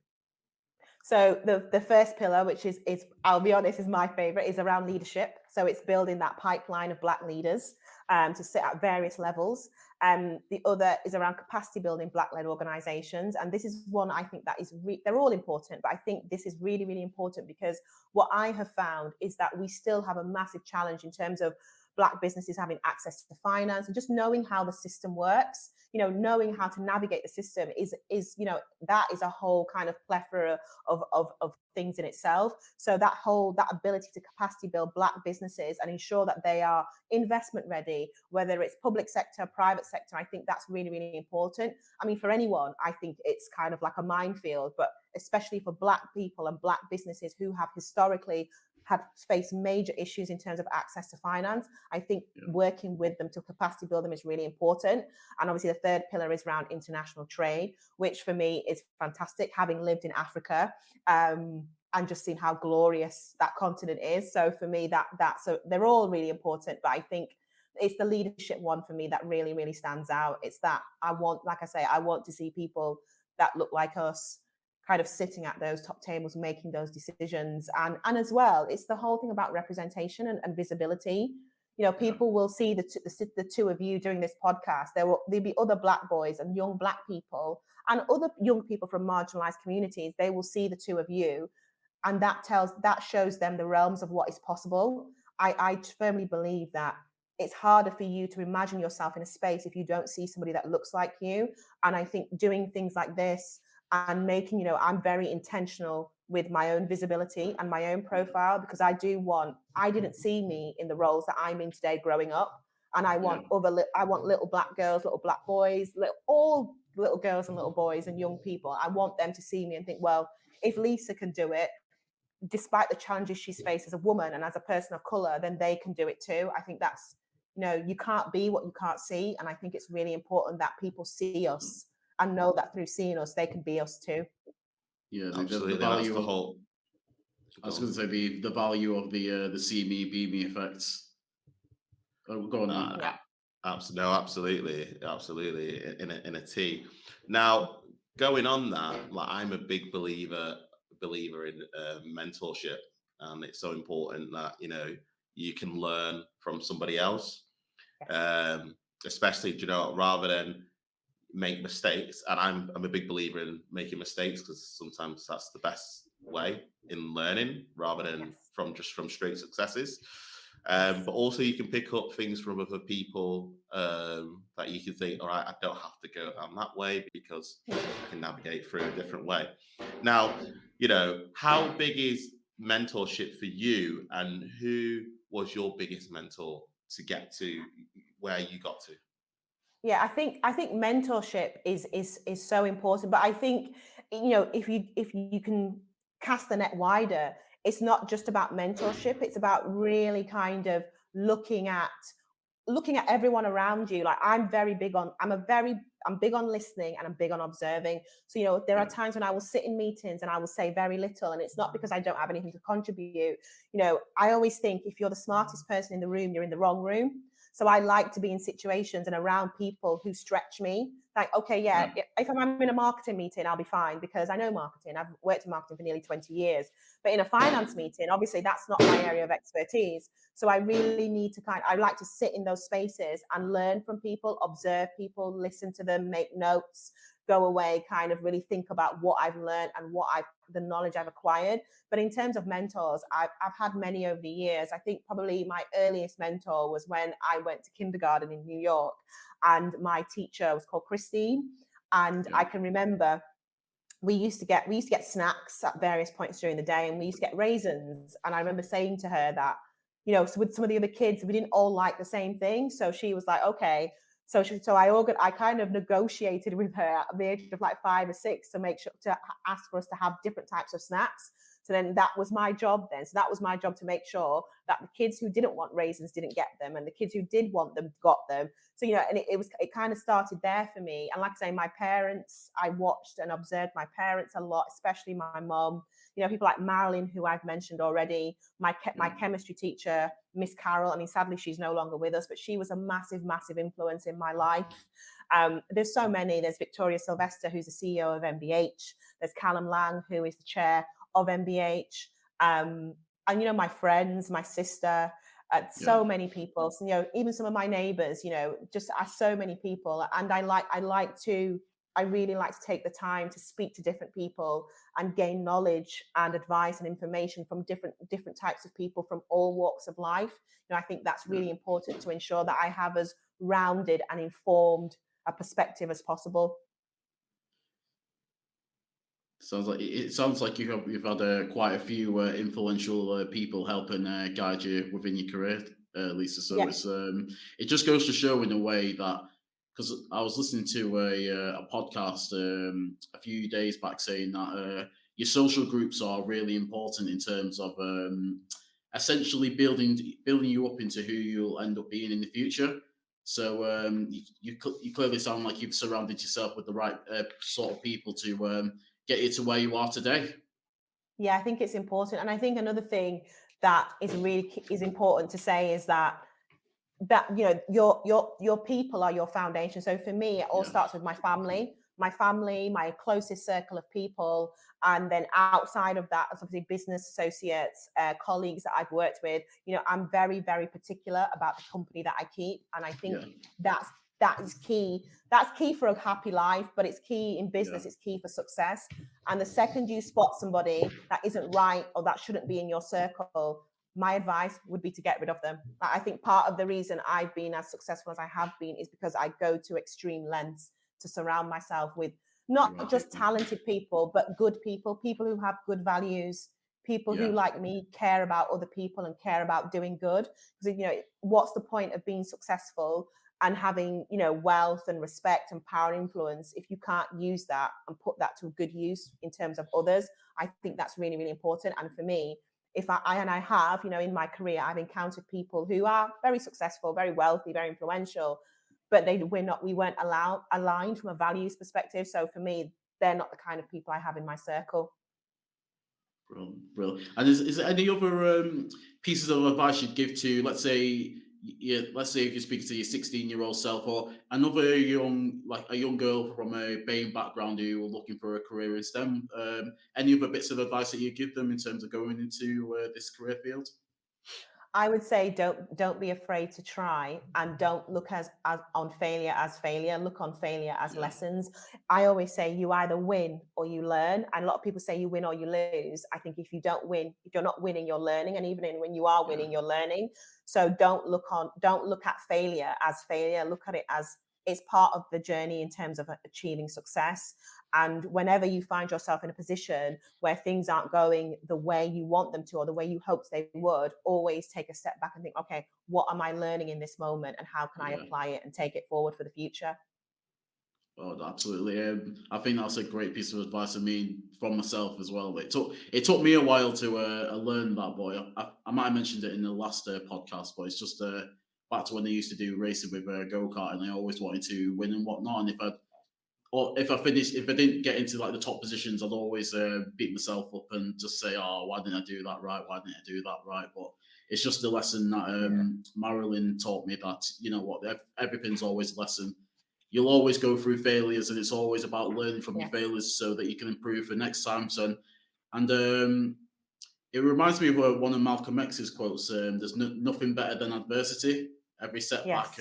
So the first pillar, which is I'll be honest, is my favorite, is around leadership. So it's building that pipeline of Black leaders to sit at various levels. The other is around capacity building Black-led organizations. And this is one I think that is, they're all important, but I think this is really, really important, because what I have found is that we still have a massive challenge in terms of Black businesses having access to finance, and just knowing how the system works, knowing how to navigate the system is that is a whole kind of plethora of things in itself. So that ability to capacity build Black businesses and ensure that they are investment ready, whether it's public sector, private sector, I think that's really, really important. I mean, for anyone, I think it's kind of like a minefield, but especially for Black people and Black businesses who have historically have faced major issues in terms of access to finance, I think working with them to capacity build them is really important. And obviously the third pillar is around international trade, which for me is fantastic, having lived in Africa and just seen how glorious that continent is. So for me, so they're all really important, but I think it's the leadership one for me that really, really stands out. It's that I want to see people that look like us kind of sitting at those top tables, making those decisions. And as well, it's the whole thing about representation and visibility. People will see the two of you doing this podcast. There'll be other Black boys and young Black people and other young people from marginalized communities. They will see the two of you, and that shows them the realms of what is possible. I firmly believe that it's harder for you to imagine yourself in a space if you don't see somebody that looks like you. And I think doing things like this and making, I'm very intentional with my own visibility and my own profile, because I didn't see me in the roles that I'm in today growing up. And I want little Black girls, little Black boys, all little girls and little boys and young people. I want them to see me and think, well, if Lisa can do it, despite the challenges she's faced as a woman and as a person of color, then they can do it too. I think that's, you can't be what you can't see. And I think it's really important that people see us and know that through seeing us, they can be us too. Yeah, absolutely. The value that's the whole. I was going to say the value of the see me, be me effects. Oh, go on. Yeah. Absolutely, in a T. Now, going on that, like I'm a big believer in mentorship, and it's so important that you can learn from somebody else, especially rather than make mistakes. And I'm a big believer in making mistakes, because sometimes that's the best way in learning, rather than from straight successes. But also you can pick up things from other people that you can think, all right, I don't have to go down that way because I can navigate through a different way. Now, how big is mentorship for you, and who was your biggest mentor to get to where you got to? Yeah, I think mentorship is so important, but I think if you can cast the net wider, it's not just about mentorship. It's about really kind of looking at everyone around you. Like I'm big on listening, and I'm big on observing. So there are times when I will sit in meetings and I will say very little, and it's not because I don't have anything to contribute. I always think if you're the smartest person in the room, you're in the wrong room. So I like to be in situations and around people who stretch me. Like, okay, if I'm in a marketing meeting, I'll be fine because I know marketing. I've worked in marketing for nearly 20 years. But in a finance meeting, obviously that's not my area of expertise. So I really need to I like to sit in those spaces and learn from people, observe people, listen to them, make notes, go away, kind of really think about what I've learned and the knowledge I've acquired. But in terms of mentors, I've had many over the years. I think probably my earliest mentor was when I went to kindergarten in New York, and my teacher was called Christine. And I can remember we used to get snacks at various points during the day, and we used to get raisins. And I remember saying to her that, so with some of the other kids, we didn't all like the same thing. So she was like, okay. So I kind of negotiated with her at the age of like 5 or 6 to make sure to ask for us to have different types of snacks. So then that was my job then. So that was my job to make sure that the kids who didn't want raisins didn't get them, and the kids who did want them got them. So, and it kind of started there for me. And like I say, my parents, I watched and observed my parents a lot, especially my mom. People like Marilyn, who I've mentioned already, my chemistry teacher, Miss Carol. I mean, sadly, she's no longer with us, but she was a massive, massive influence in my life. There's so many. There's Victoria Sylvester, who's the CEO of MBH. There's Callum Lang, who is the chair of MBH. And, my friends, my sister, so many people, so, even some of my neighbors, just so many people. And I like to I really like to take the time to speak to different people and gain knowledge and advice and information from different types of people from all walks of life. You know, I think that's really important to ensure that I have as rounded and informed a perspective as possible. Sounds like you've had quite a few influential people helping guide you within your career, Lisa. So Yeah. it just goes to show in a way that, because I was listening to a podcast a few days back saying that your social groups are really important in terms of essentially building you up into who you'll end up being in the future. So you clearly sound like you've surrounded yourself with the right sort of people to get you to where you are today. Yeah, I think it's important. And I think another thing that is important to say is that you know, your people are your foundation. So for me, it all starts with my family, my closest circle of people, and then outside of that, obviously business associates, colleagues that I've worked with. You know, I'm very, very particular about the company that I keep, and I think that is key. That's key for a happy life, but it's key in business. It's key for success. And the second you spot somebody that isn't right or that shouldn't be in your circle, my advice would be to get rid of them. I think part of the reason I've been as successful as I have been is because I go to extreme lengths to surround myself with not just talented people, but good people, people who have good values, people who, like me, care about other people and care about doing good. Because, you know, what's the point of being successful and having, you know, wealth and respect and power and influence if you can't use that and put that to good use in terms of others? I think that's really, really important. And for me, if I have, you know, in my career, I've encountered people who are very successful, very wealthy, very influential, but we weren't aligned from a values perspective. So for me, they're not the kind of people I have in my circle. Brilliant. And is there any other pieces of advice you'd give to, let's say if you're speaking to your 16-year-old self, or another a young girl from a BAME background who are looking for a career in STEM? Any other bits of advice that you give them in terms of going into this career field? I would say don't be afraid to try, and don't look on failure as failure. Look on failure as lessons. I always say you either win or you learn, and a lot of people say you win or you lose. I think if you don't win, if you're not winning, you're learning, and even when you are winning, you're learning. So don't look at failure as failure. Look at it as it's part of the journey in terms of achieving success. And whenever you find yourself in a position where things aren't going the way you want them to, or the way you hoped they would, always take a step back and think, okay, what am I learning in this moment, and how can I apply it and take it forward for the future? Oh, absolutely. I think that's a great piece of advice. I mean, from myself as well. It took me a while to learn that, but I might have mentioned it in the last podcast, but it's just back to when I used to do racing with a go-kart, and I always wanted to win and whatnot. And if I didn't get into like the top positions, I'd always beat myself up and just say, "Oh, why didn't I do that right? Why didn't I do that right?" But it's just a lesson that Marilyn taught me, that you know what, everything's always a lesson. You'll always go through failures, and it's always about learning from your failures so that you can improve for next time, son. And it reminds me of one of Malcolm X's quotes. There's nothing better than adversity. Every setback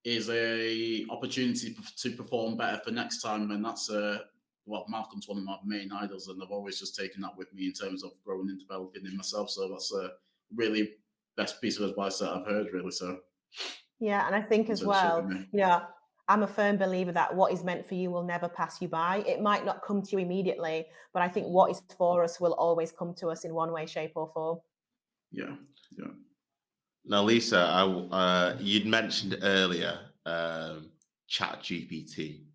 is a opportunity to perform better for next time, and that's Malcolm's one of my main idols, and I've always just taken that with me in terms of growing and developing in myself. So that's a really best piece of advice that I've heard, really. So yeah, and I think as well, you know, I'm a firm believer that what is meant for you will never pass you by. It might not come to you immediately, but I think what is for us will always come to us in one way, shape, or form. Yeah. Now, Lisa, you'd mentioned earlier Chat GPT.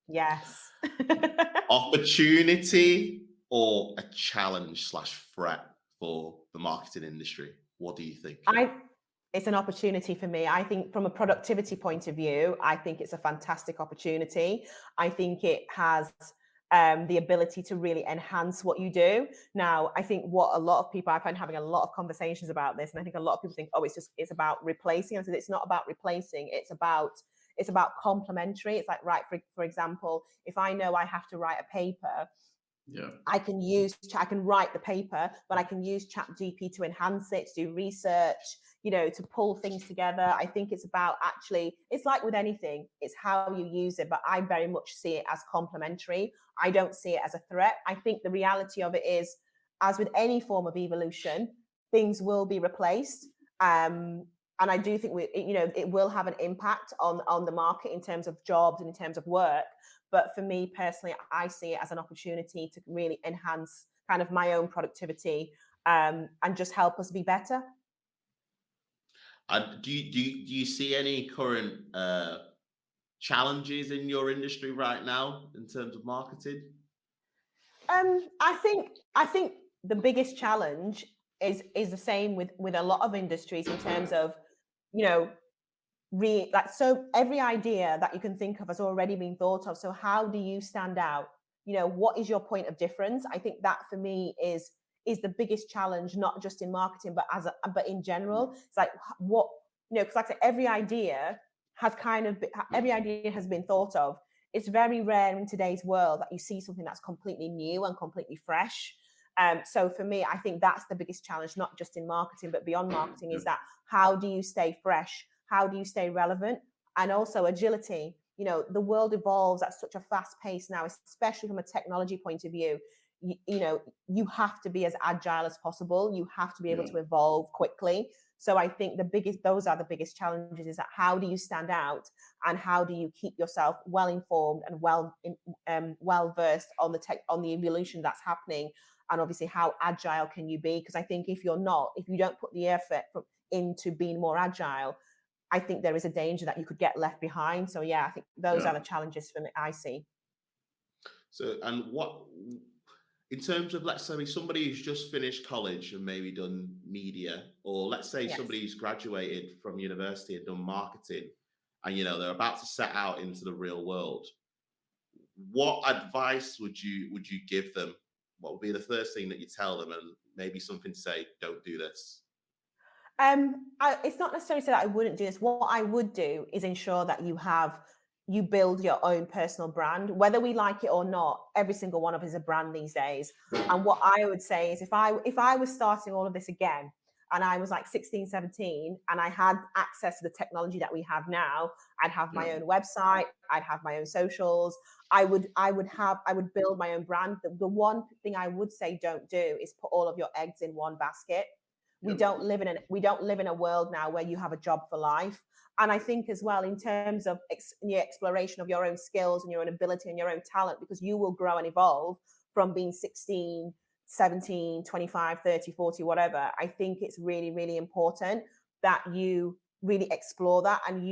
Yes. Opportunity or a challenge/threat for the marketing industry? What do you think? It's an opportunity for me. I think from a productivity point of view, I think it's a fantastic opportunity. I think it has the ability to really enhance what you do. Now, I think what a lot of people, I find having a lot of conversations about this, and I think a lot of people think, oh, it's about replacing. I said, it's not about replacing. It's about complementary. It's like, right, for example, if I know I have to write a paper, I can write the paper, but I can use Chat GP to enhance it, to do research, to pull things together. I think it's about actually, it's like with anything, it's how you use it. But I very much see it as complementary. I don't see it as a threat. I think the reality of it is, as with any form of evolution, things will be replaced. And I do think it will have an impact on the market in terms of jobs and in terms of work. But for me personally, I see it as an opportunity to really enhance kind of my own productivity, and just help us be better. Do you see any current challenges in your industry right now in terms of marketing? I think the biggest challenge is the same with a lot of industries in terms of, you know, so every idea that you can think of has already been thought of. So how do you stand out? What is your point of difference? I think that for me is the biggest challenge, not just in marketing, but in general. It's like what, because like I said, every idea has been thought of. It's very rare in today's world that you see something that's completely new and completely fresh. So for me, I think that's the biggest challenge, not just in marketing, but beyond marketing, is that how do you stay fresh? How do you stay relevant? And also agility. The world evolves at such a fast pace now, especially from a technology point of view. You have to be as agile as possible. You have to be able to evolve quickly. So I think those are the biggest challenges, is that how do you stand out, and how do you keep yourself well informed and well versed on the evolution that's happening, and obviously how agile can you be? Because I think if you don't put the effort into being more agile, I think there is a danger that you could get left behind. So yeah, I think those are the challenges for me, I see. So, and what, in terms of, let's say somebody who's just finished college and maybe done media, or let's say somebody who's graduated from university and done marketing, and they're about to set out into the real world, what advice would you give them? What would be the first thing that you tell them, and maybe something to say, don't do this? It's not necessarily so that I wouldn't do this. What I would do is ensure that you build your own personal brand, whether we like it or not. Every single one of us is a brand these days. And what I would say is, if I was starting all of this again, and I was like 16, 17, and I had access to the technology that we have now, I'd have my own website, I'd have my own socials, I would build my own brand. The one thing I would say don't do is put all of your eggs in one basket. We don't live in a world now where you have a job for life. And I think as well, in terms of the exploration of your own skills and your own ability and your own talent, because you will grow and evolve from being 16, 17, 25, 30, 40, whatever. I think it's really, really important that you really explore that, and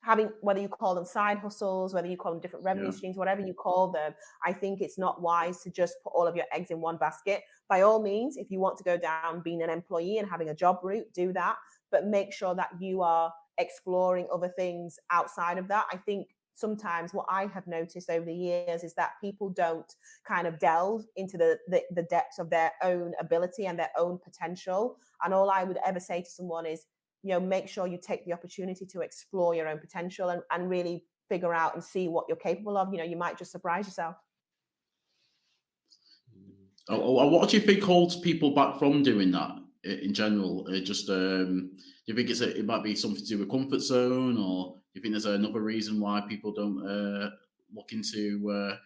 having, whether you call them side hustles, whether you call them different revenue streams, whatever you call them, I think it's not wise to just put all of your eggs in one basket. By all means, if you want to go down being an employee and having a job route, do that, but make sure that you are exploring other things outside of that. I think sometimes what I have noticed over the years is that people don't kind of delve into the depths of their own ability and their own potential. And all I would ever say to someone is, make sure you take the opportunity to explore your own potential and really figure out and see what you're capable of. You might just surprise yourself. What do you think holds people back from doing that in general? Do you think it might be something to do with comfort zone, or do you think there's another reason why people don't look into,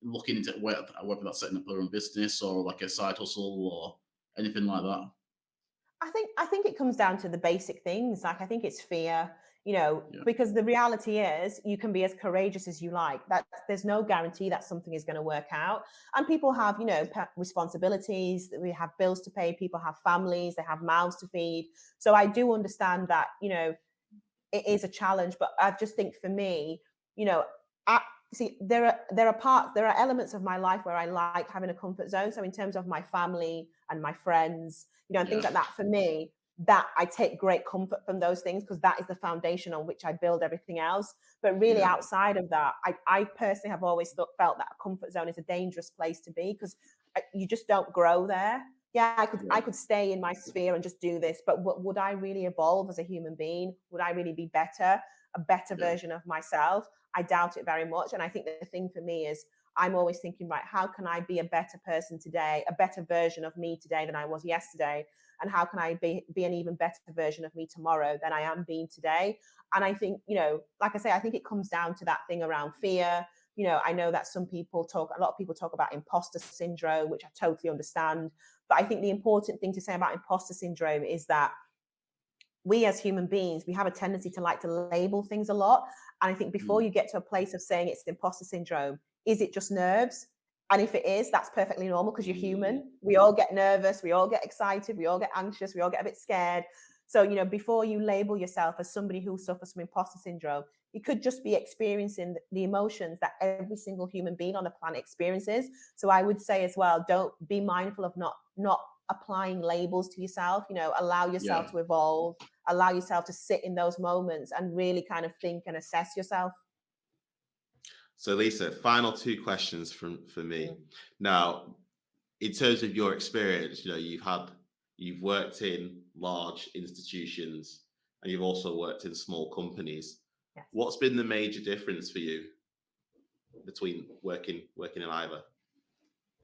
looking into whether that's setting up their own business or like a side hustle or anything like that? I think it comes down to the basic things. Like, I think it's fear, because the reality is you can be as courageous as you like. That there's no guarantee that something is going to work out. And people have, responsibilities. We have bills to pay. People have families. They have mouths to feed. So I do understand that, it is a challenge. But I just think for me, there are elements of my life where I like having a comfort zone. So in terms of my family and my friends, and things like that, for me, that I take great comfort from those things, because that is the foundation on which I build everything else. But really outside of that, I personally have always felt that a comfort zone is a dangerous place to be, because you just don't grow there. I could stay in my sphere and just do this, but would I really evolve as a human being? Would I really be a better version of myself? I doubt it very much. And I think the thing for me is, I'm always thinking, right, how can I be a better person today, a better version of me today than I was yesterday? And how can I be an even better version of me tomorrow than I am being today? And I think, like I say, I think it comes down to that thing around fear. I know that a lot of people talk about imposter syndrome, which I totally understand. But I think the important thing to say about imposter syndrome is that we as human beings, we have a tendency to like to label things a lot. And I think before you get to a place of saying it's imposter syndrome, is it just nerves? And if it is, that's perfectly normal because you're human. We all get nervous, we all get excited, we all get anxious, we all get a bit scared. So, before you label yourself as somebody who suffers from imposter syndrome, you could just be experiencing the emotions that every single human being on the planet experiences. So I would say as well, don't be mindful of not applying labels to yourself. Allow yourself to evolve, allow yourself to sit in those moments and really kind of think and assess yourself. So Lisa, final two questions for me. Now, in terms of your experience, you've worked in large institutions and you've also worked in small companies. Yes. What's been the major difference for you between working in either?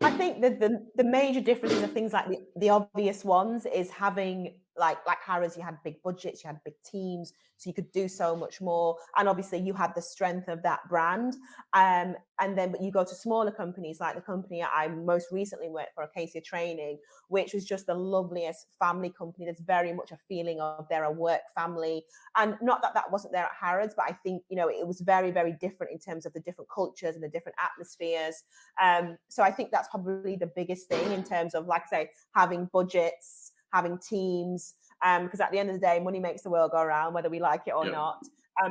I think that the major differences are things like the obvious ones is having like Harrods, you had big budgets, you had big teams, so you could do so much more. And obviously you had the strength of that brand. But you go to smaller companies like the company I most recently worked for, Acacia Training, which was just the loveliest family company. There's very much a feeling of they're a work family. And not that wasn't there at Harrods, but I think, it was very, very different in terms of the different cultures and the different atmospheres. So I think that's probably the biggest thing in terms of, like I say, having budgets, having teams, because at the end of the day, money makes the world go around, whether we like it or not.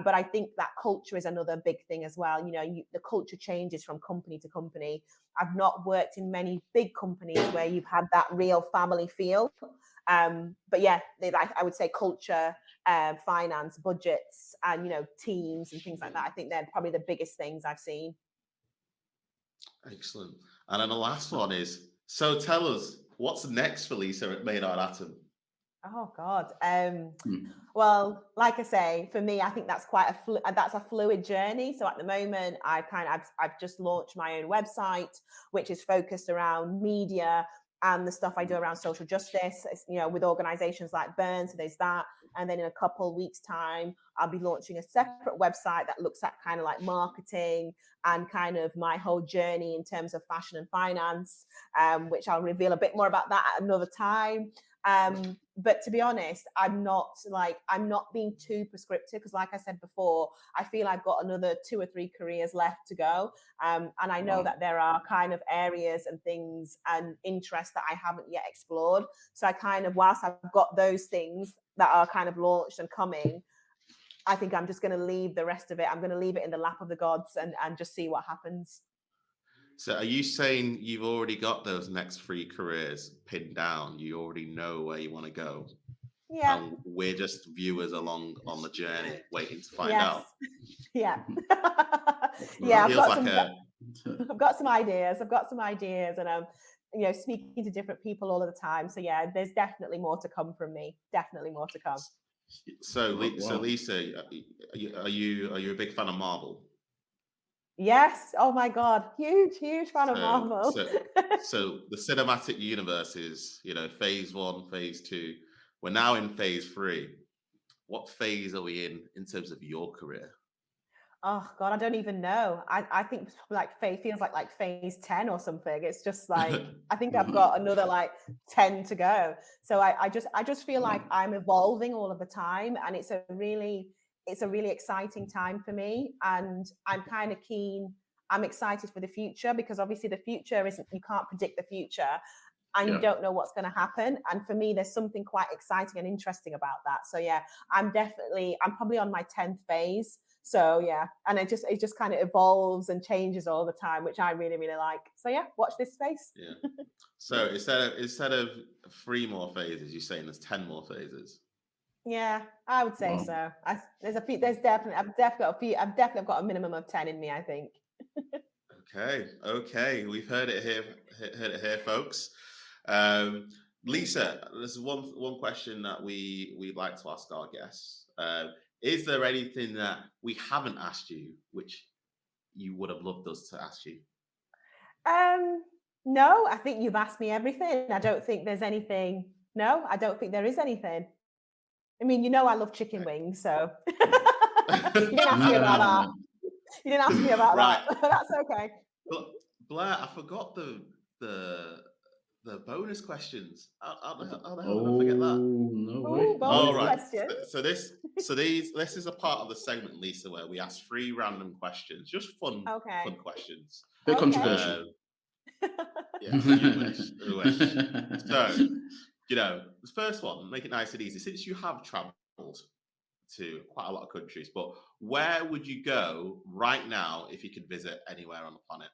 But I think that culture is another big thing as well. The culture changes from company to company. I've not worked in many big companies where you've had that real family feel. But yeah, I would say culture, finance, budgets, and teams and things like that. I think they're probably the biggest things I've seen. Excellent. And then the last one is, so tell us, what's next for Lisa at Maynard-Atem? Oh God. Well, like I say, for me, I think that's quite a fluid journey. So at the moment, I've just launched my own website, which is focused around media and the stuff I do around social justice, with organizations like Burn. So there's that. And then in a couple of weeks' time, I'll be launching a separate website that looks at kind of like marketing and kind of my whole journey in terms of fashion and finance, which I'll reveal a bit more about that at another time. But to be honest, I'm not being too prescriptive because, like I said before, I feel I've got another 2 or 3 careers left to go. And I know that there are kind of areas and things and interests that I haven't yet explored. So I kind of, whilst I've got those things that are kind of launched and coming, I think I'm just going to leave the rest of it. I'm going to leave it in the lap of the gods and just see what happens. So are you saying you've already got those next 3 careers pinned down? You already know where you want to go? Yeah. And we're just viewers along on the journey, waiting to find out. Yeah. Yeah. I've got some ideas. And I'm, speaking to different people all of the time. So yeah, there's definitely more to come from me. Definitely more to come. So Lisa, are you a big fan of Marvel? Yes. Oh my God. Huge fan of Marvel. So the cinematic universe is, phase 1, phase 2. We're now in phase 3. What phase are we in terms of your career? Oh God, I don't even know. I think like feels like phase 10 or something. It's just like, I think I've got another like 10 to go. So I just feel like I'm evolving all of the time, and it's a really exciting time for me. And I'm kind of keen. I'm excited for the future because obviously the future you can't predict the future. And you don't know what's going to happen. And for me, there's something quite exciting and interesting about that. So yeah, I'm probably on my 10th phase. So yeah, and it just kind of evolves and changes all the time, which I really, really like. So yeah, watch this space. Yeah. So instead of 3 more phases, you're saying there's 10 more phases? Yeah, I would say so. I've definitely got a minimum of 10 in me, I think. Okay. We've heard it here, folks. Lisa, there's one question that we'd like to ask our guests. Is there anything that we haven't asked you which you would have loved us to ask you? No, I think you've asked me everything. I don't think there's anything. No, I don't think there is anything. I mean, I love chicken wings, so you didn't ask me about that. You didn't ask me about Right. that. That's okay. But Blair, I forgot the bonus questions. How the hell did I forget that? Oh, no way. Ooh, All bonus right. question. This is a part of the segment, Lisa, where we ask 3 random questions, just fun Okay. questions. Bit Okay. controversial. Yeah, you wish. You wish. So, the first one, make it nice and easy. Since you have travelled to quite a lot of countries, but where would you go right now if you could visit anywhere on the planet?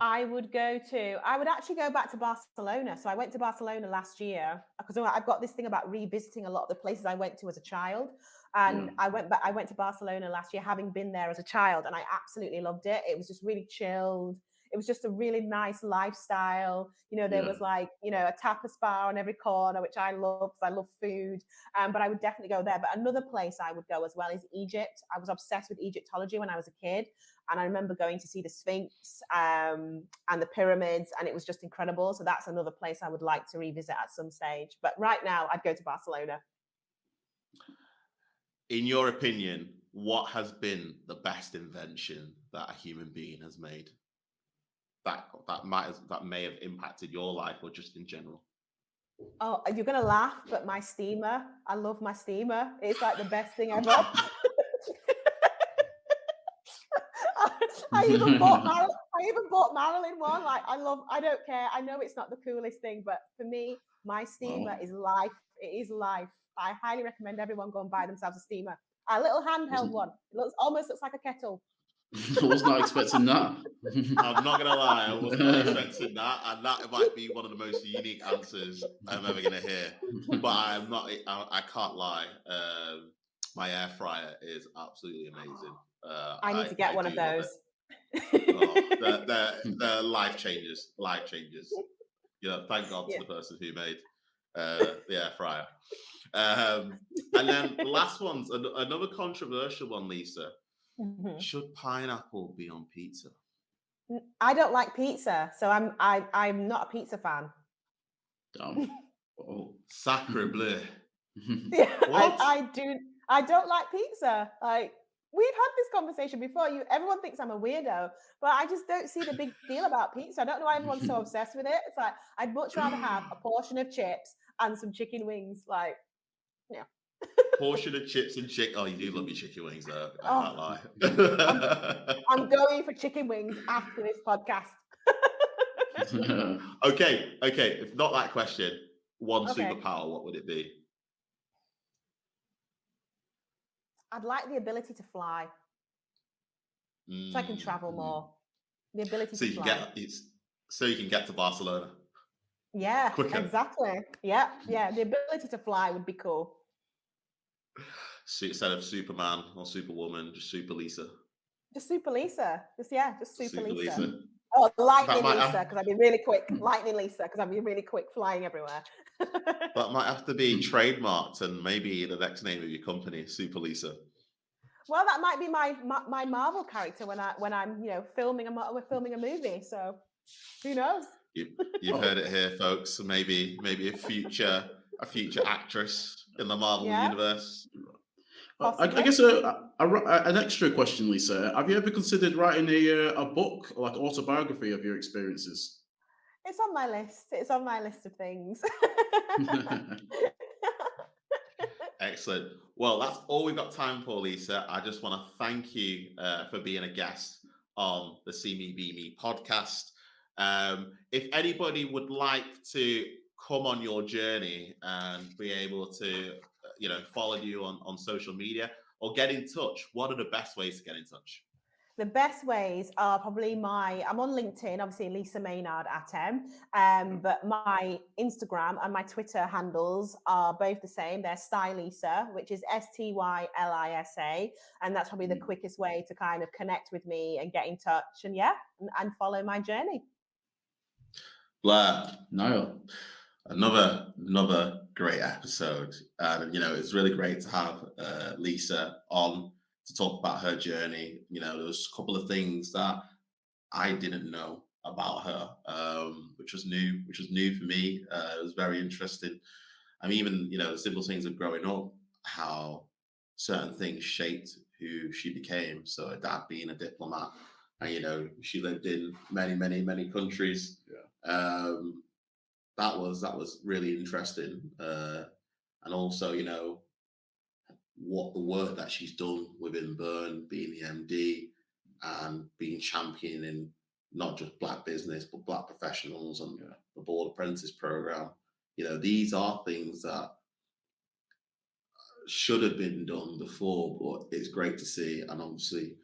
I would actually go back to Barcelona. So I went to Barcelona last year because I've got this thing about revisiting a lot of the places I went to as a child. And Yeah. I went to Barcelona last year, having been there as a child, and I absolutely loved it. It was just really chilled. It was just a really nice lifestyle. There was like, a tapas bar on every corner, which I love because I love food. But I would definitely go there. But another place I would go as well is Egypt. I was obsessed with Egyptology when I was a kid. And I remember going to see the Sphinx and the pyramids, and it was just incredible. So that's another place I would like to revisit at some stage. But right now, I'd go to Barcelona. In your opinion, what has been the best invention that a human being has made that may have impacted your life or just in general? Oh, you're gonna laugh, but my steamer. I love my steamer. It's like the best thing ever. I even bought Marilyn one. Like, I don't care. I know it's not the coolest thing, but for me, my steamer is life. It is life. I highly recommend everyone go and buy themselves a steamer. A little handheld one. It almost looks like a kettle. I was not expecting that. I'm not gonna lie, I was not expecting that, and that might be one of the most unique answers I'm ever gonna hear. But I'm not. I can't lie. My air fryer is absolutely amazing. I need to get one of those. They're life changers. Life changers. Thank God to the person who made the air fryer. And then the last one's another controversial one, Lisa. Mm-hmm. Should pineapple be on pizza? I don't like pizza, so I'm not a pizza fan. Damn. Oh. Sacre bleu. Yeah, I don't like pizza. Like, we've had this conversation before. Everyone thinks I'm a weirdo, but I just don't see the big deal about pizza. I don't know why everyone's so obsessed with it. It's like, I'd much rather have a portion of chips and some chicken wings. Like, yeah. Portion of chips and chicken. Oh, you do love your chicken wings, though. I can't lie. I'm going for chicken wings after this podcast. Okay. If not that question, one superpower, what would it be? I'd like the ability to fly, so I can travel more. The ability to fly. So you can get to Barcelona. Yeah, quicker. Exactly. Yeah. The ability to fly would be cool. Instead of Superman or Superwoman, just Super Lisa. Just Super Lisa. Just Super Lisa. Oh, Lightning Lisa, because I'd be really quick. Lightning Lisa, because I'd be really quick flying everywhere. That might have to be trademarked and maybe the next name of your company, Super Lisa. Well, that might be my Marvel character when I'm filming a movie. So who knows? You've heard it here, folks. Maybe a future actress in the Marvel universe. I guess an extra question, Lisa. Have you ever considered writing a book, like autobiography of your experiences? It's on my list. It's on my list of things. Excellent. Well, that's all we've got time for, Lisa. I just want to thank you for being a guest on the See Me Be Me podcast. If anybody would like to come on your journey and be able to follow you on social media or get in touch, what are the best ways to get in touch? The best ways are probably I'm on LinkedIn, obviously Lisa Maynard-Atem, but my Instagram and my Twitter handles are both the same. They're Stylisa, which is STYLISA, and that's probably the quickest way to kind of connect with me and get in touch and follow my journey. Blair, Nile, another great episode, and it's really great to have Lisa on to talk about her journey. There's a couple of things that I didn't know about her, which was new, for me. It was very interesting. I mean, even the simple things of growing up, how certain things shaped who she became. So her dad being a diplomat, and she lived in many, many, many countries. Yeah. That was really interesting, and also what the work that she's done within Burn, being the MD and being championing not just black business but black professionals and the board apprentice program. These are things that should have been done before, but it's great to see. And obviously,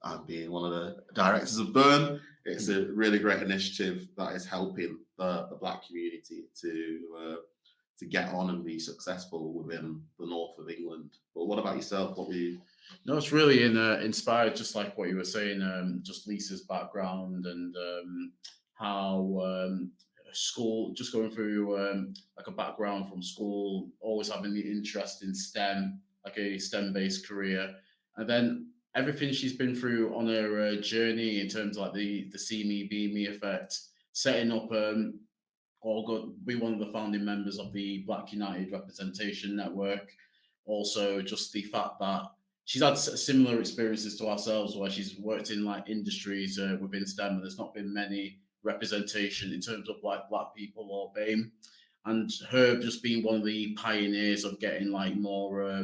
I'm being one of the directors of Burn. It's a really great initiative that is helping the black community to get on and be successful within the north of England. But what about yourself? What were you? No, it's really inspired, just like what you were saying, just Lisa's background and how school, just going through like a background from school, always having the interest in STEM, like a STEM-based career, and then everything she's been through on her journey in terms of like the see me, be me effect, setting up or got be one of the founding members of the Black United Representation Network. Also, just the fact that she's had similar experiences to ourselves, where she's worked in like industries within STEM, and there's not been many representation in terms of like black people or BAME, and her just being one of the pioneers of getting like more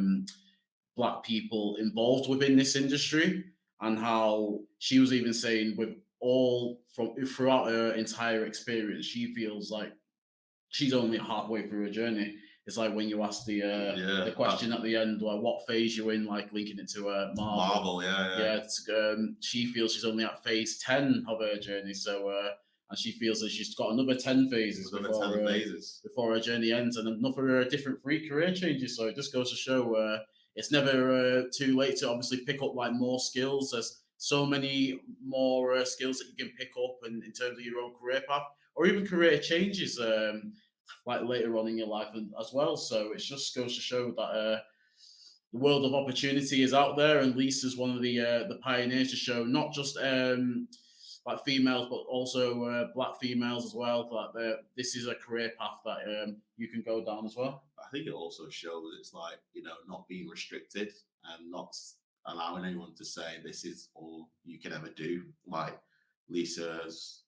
black people involved within this industry, and how she was even saying with all from throughout her entire experience, she feels like she's only halfway through her journey. It's like when you ask the question at the end, like what phase you're in, like linking it to Marvel. Yeah. She feels she's only at phase 10 of her journey. So and she feels that she's got another 10 phases before her journey ends, and another different 3 career changes. So it just goes to show it's never too late to obviously pick up like more skills. There's so many more skills that you can pick up, and in terms of your own career path or even career changes. Like later on in your life as well. So it just goes to show that the world of opportunity is out there, and Lisa's one of the pioneers to show not just like females, but also black females as well. That this is a career path that you can go down as well. I think it also shows it's like not being restricted and not allowing anyone to say this is all you can ever do. Like Lisa's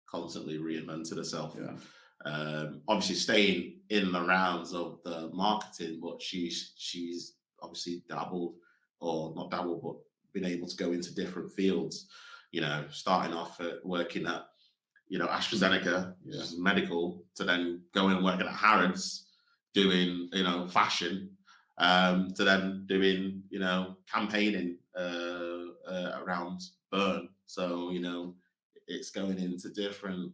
constantly reinvented herself. Yeah. Obviously staying in the rounds of the marketing, but she's obviously dabbled, or not dabbled, but been able to go into different fields. Starting off at working at AstraZeneca, which is medical, to then going and working at Harrods, doing fashion, to then doing campaigning around Burn. So it's going into different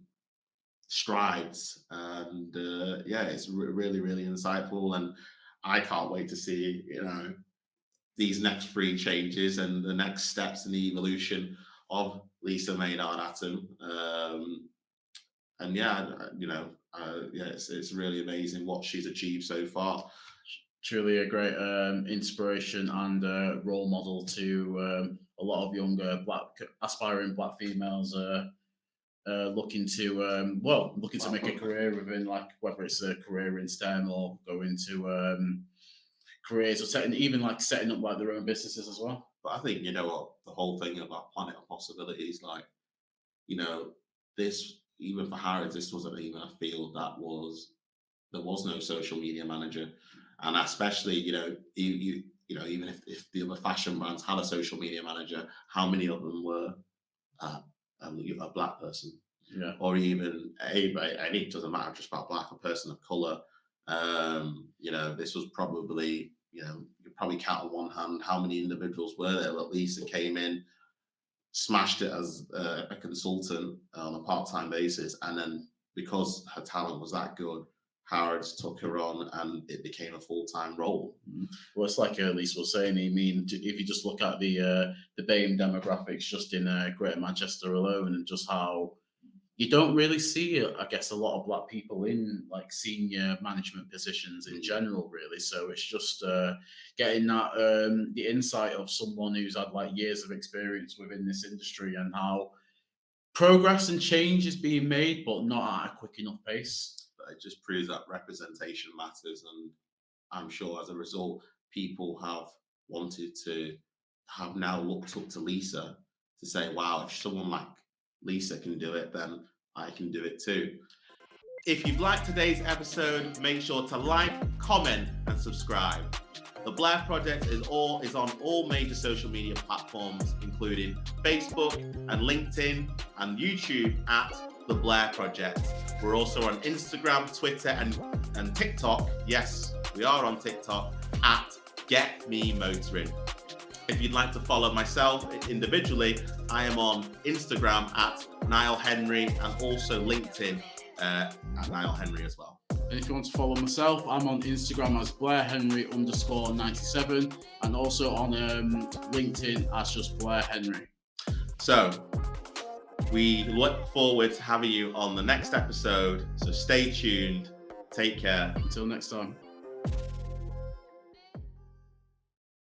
strides, and it's really, really insightful, and I can't wait to see these next 3 changes and the next steps in the evolution of Lisa Maynard-Atem. And it's really amazing what she's achieved so far. Truly a great inspiration and role model to a lot of younger aspiring black females looking to make a career within, like, whether it's a career in STEM or go into careers or setting up like their own businesses as well. But I think what the whole thing about Planet of Possibilities, like this, even for Harrods, this wasn't even a field there was no social media manager, and especially you even if the other fashion brands had a social media manager, how many of them were a black person? Yeah. Or even any, it doesn't matter, just about black, a person of color. This was probably, you probably count on one hand how many individuals were there. At least it came in, smashed it as a consultant on a part-time basis, and then because her talent was that good, Harrods took her on and it became a full-time role. Well, it's like Lisa was saying. I mean, if you just look at the BAME demographics just in Greater Manchester alone, and just how you don't really see, I guess, a lot of black people in like senior management positions in general, really. So it's just getting that the insight of someone who's had like years of experience within this industry, and how Progress and change is being made, but not at a quick enough pace. But it just proves that representation matters, and I'm sure as a result, people have now looked up to Lisa to say, wow, if someone like Lisa can do it, then I can do it too. If you've liked today's episode, make sure to like, comment, and subscribe. The Blair Project is on all major social media platforms, including Facebook and LinkedIn and YouTube at The Blair Project. We're also on Instagram, Twitter, and TikTok. Yes, we are on TikTok at Get Me Motoring. If you'd like to follow myself individually, I am on Instagram at Nile Henry and also LinkedIn at Nile Henry as well. And if you want to follow myself, I'm on Instagram as BlairHenry_97 and also on LinkedIn as just Blair Henry. So we look forward to having you on the next episode. So stay tuned. Take care. Until next time.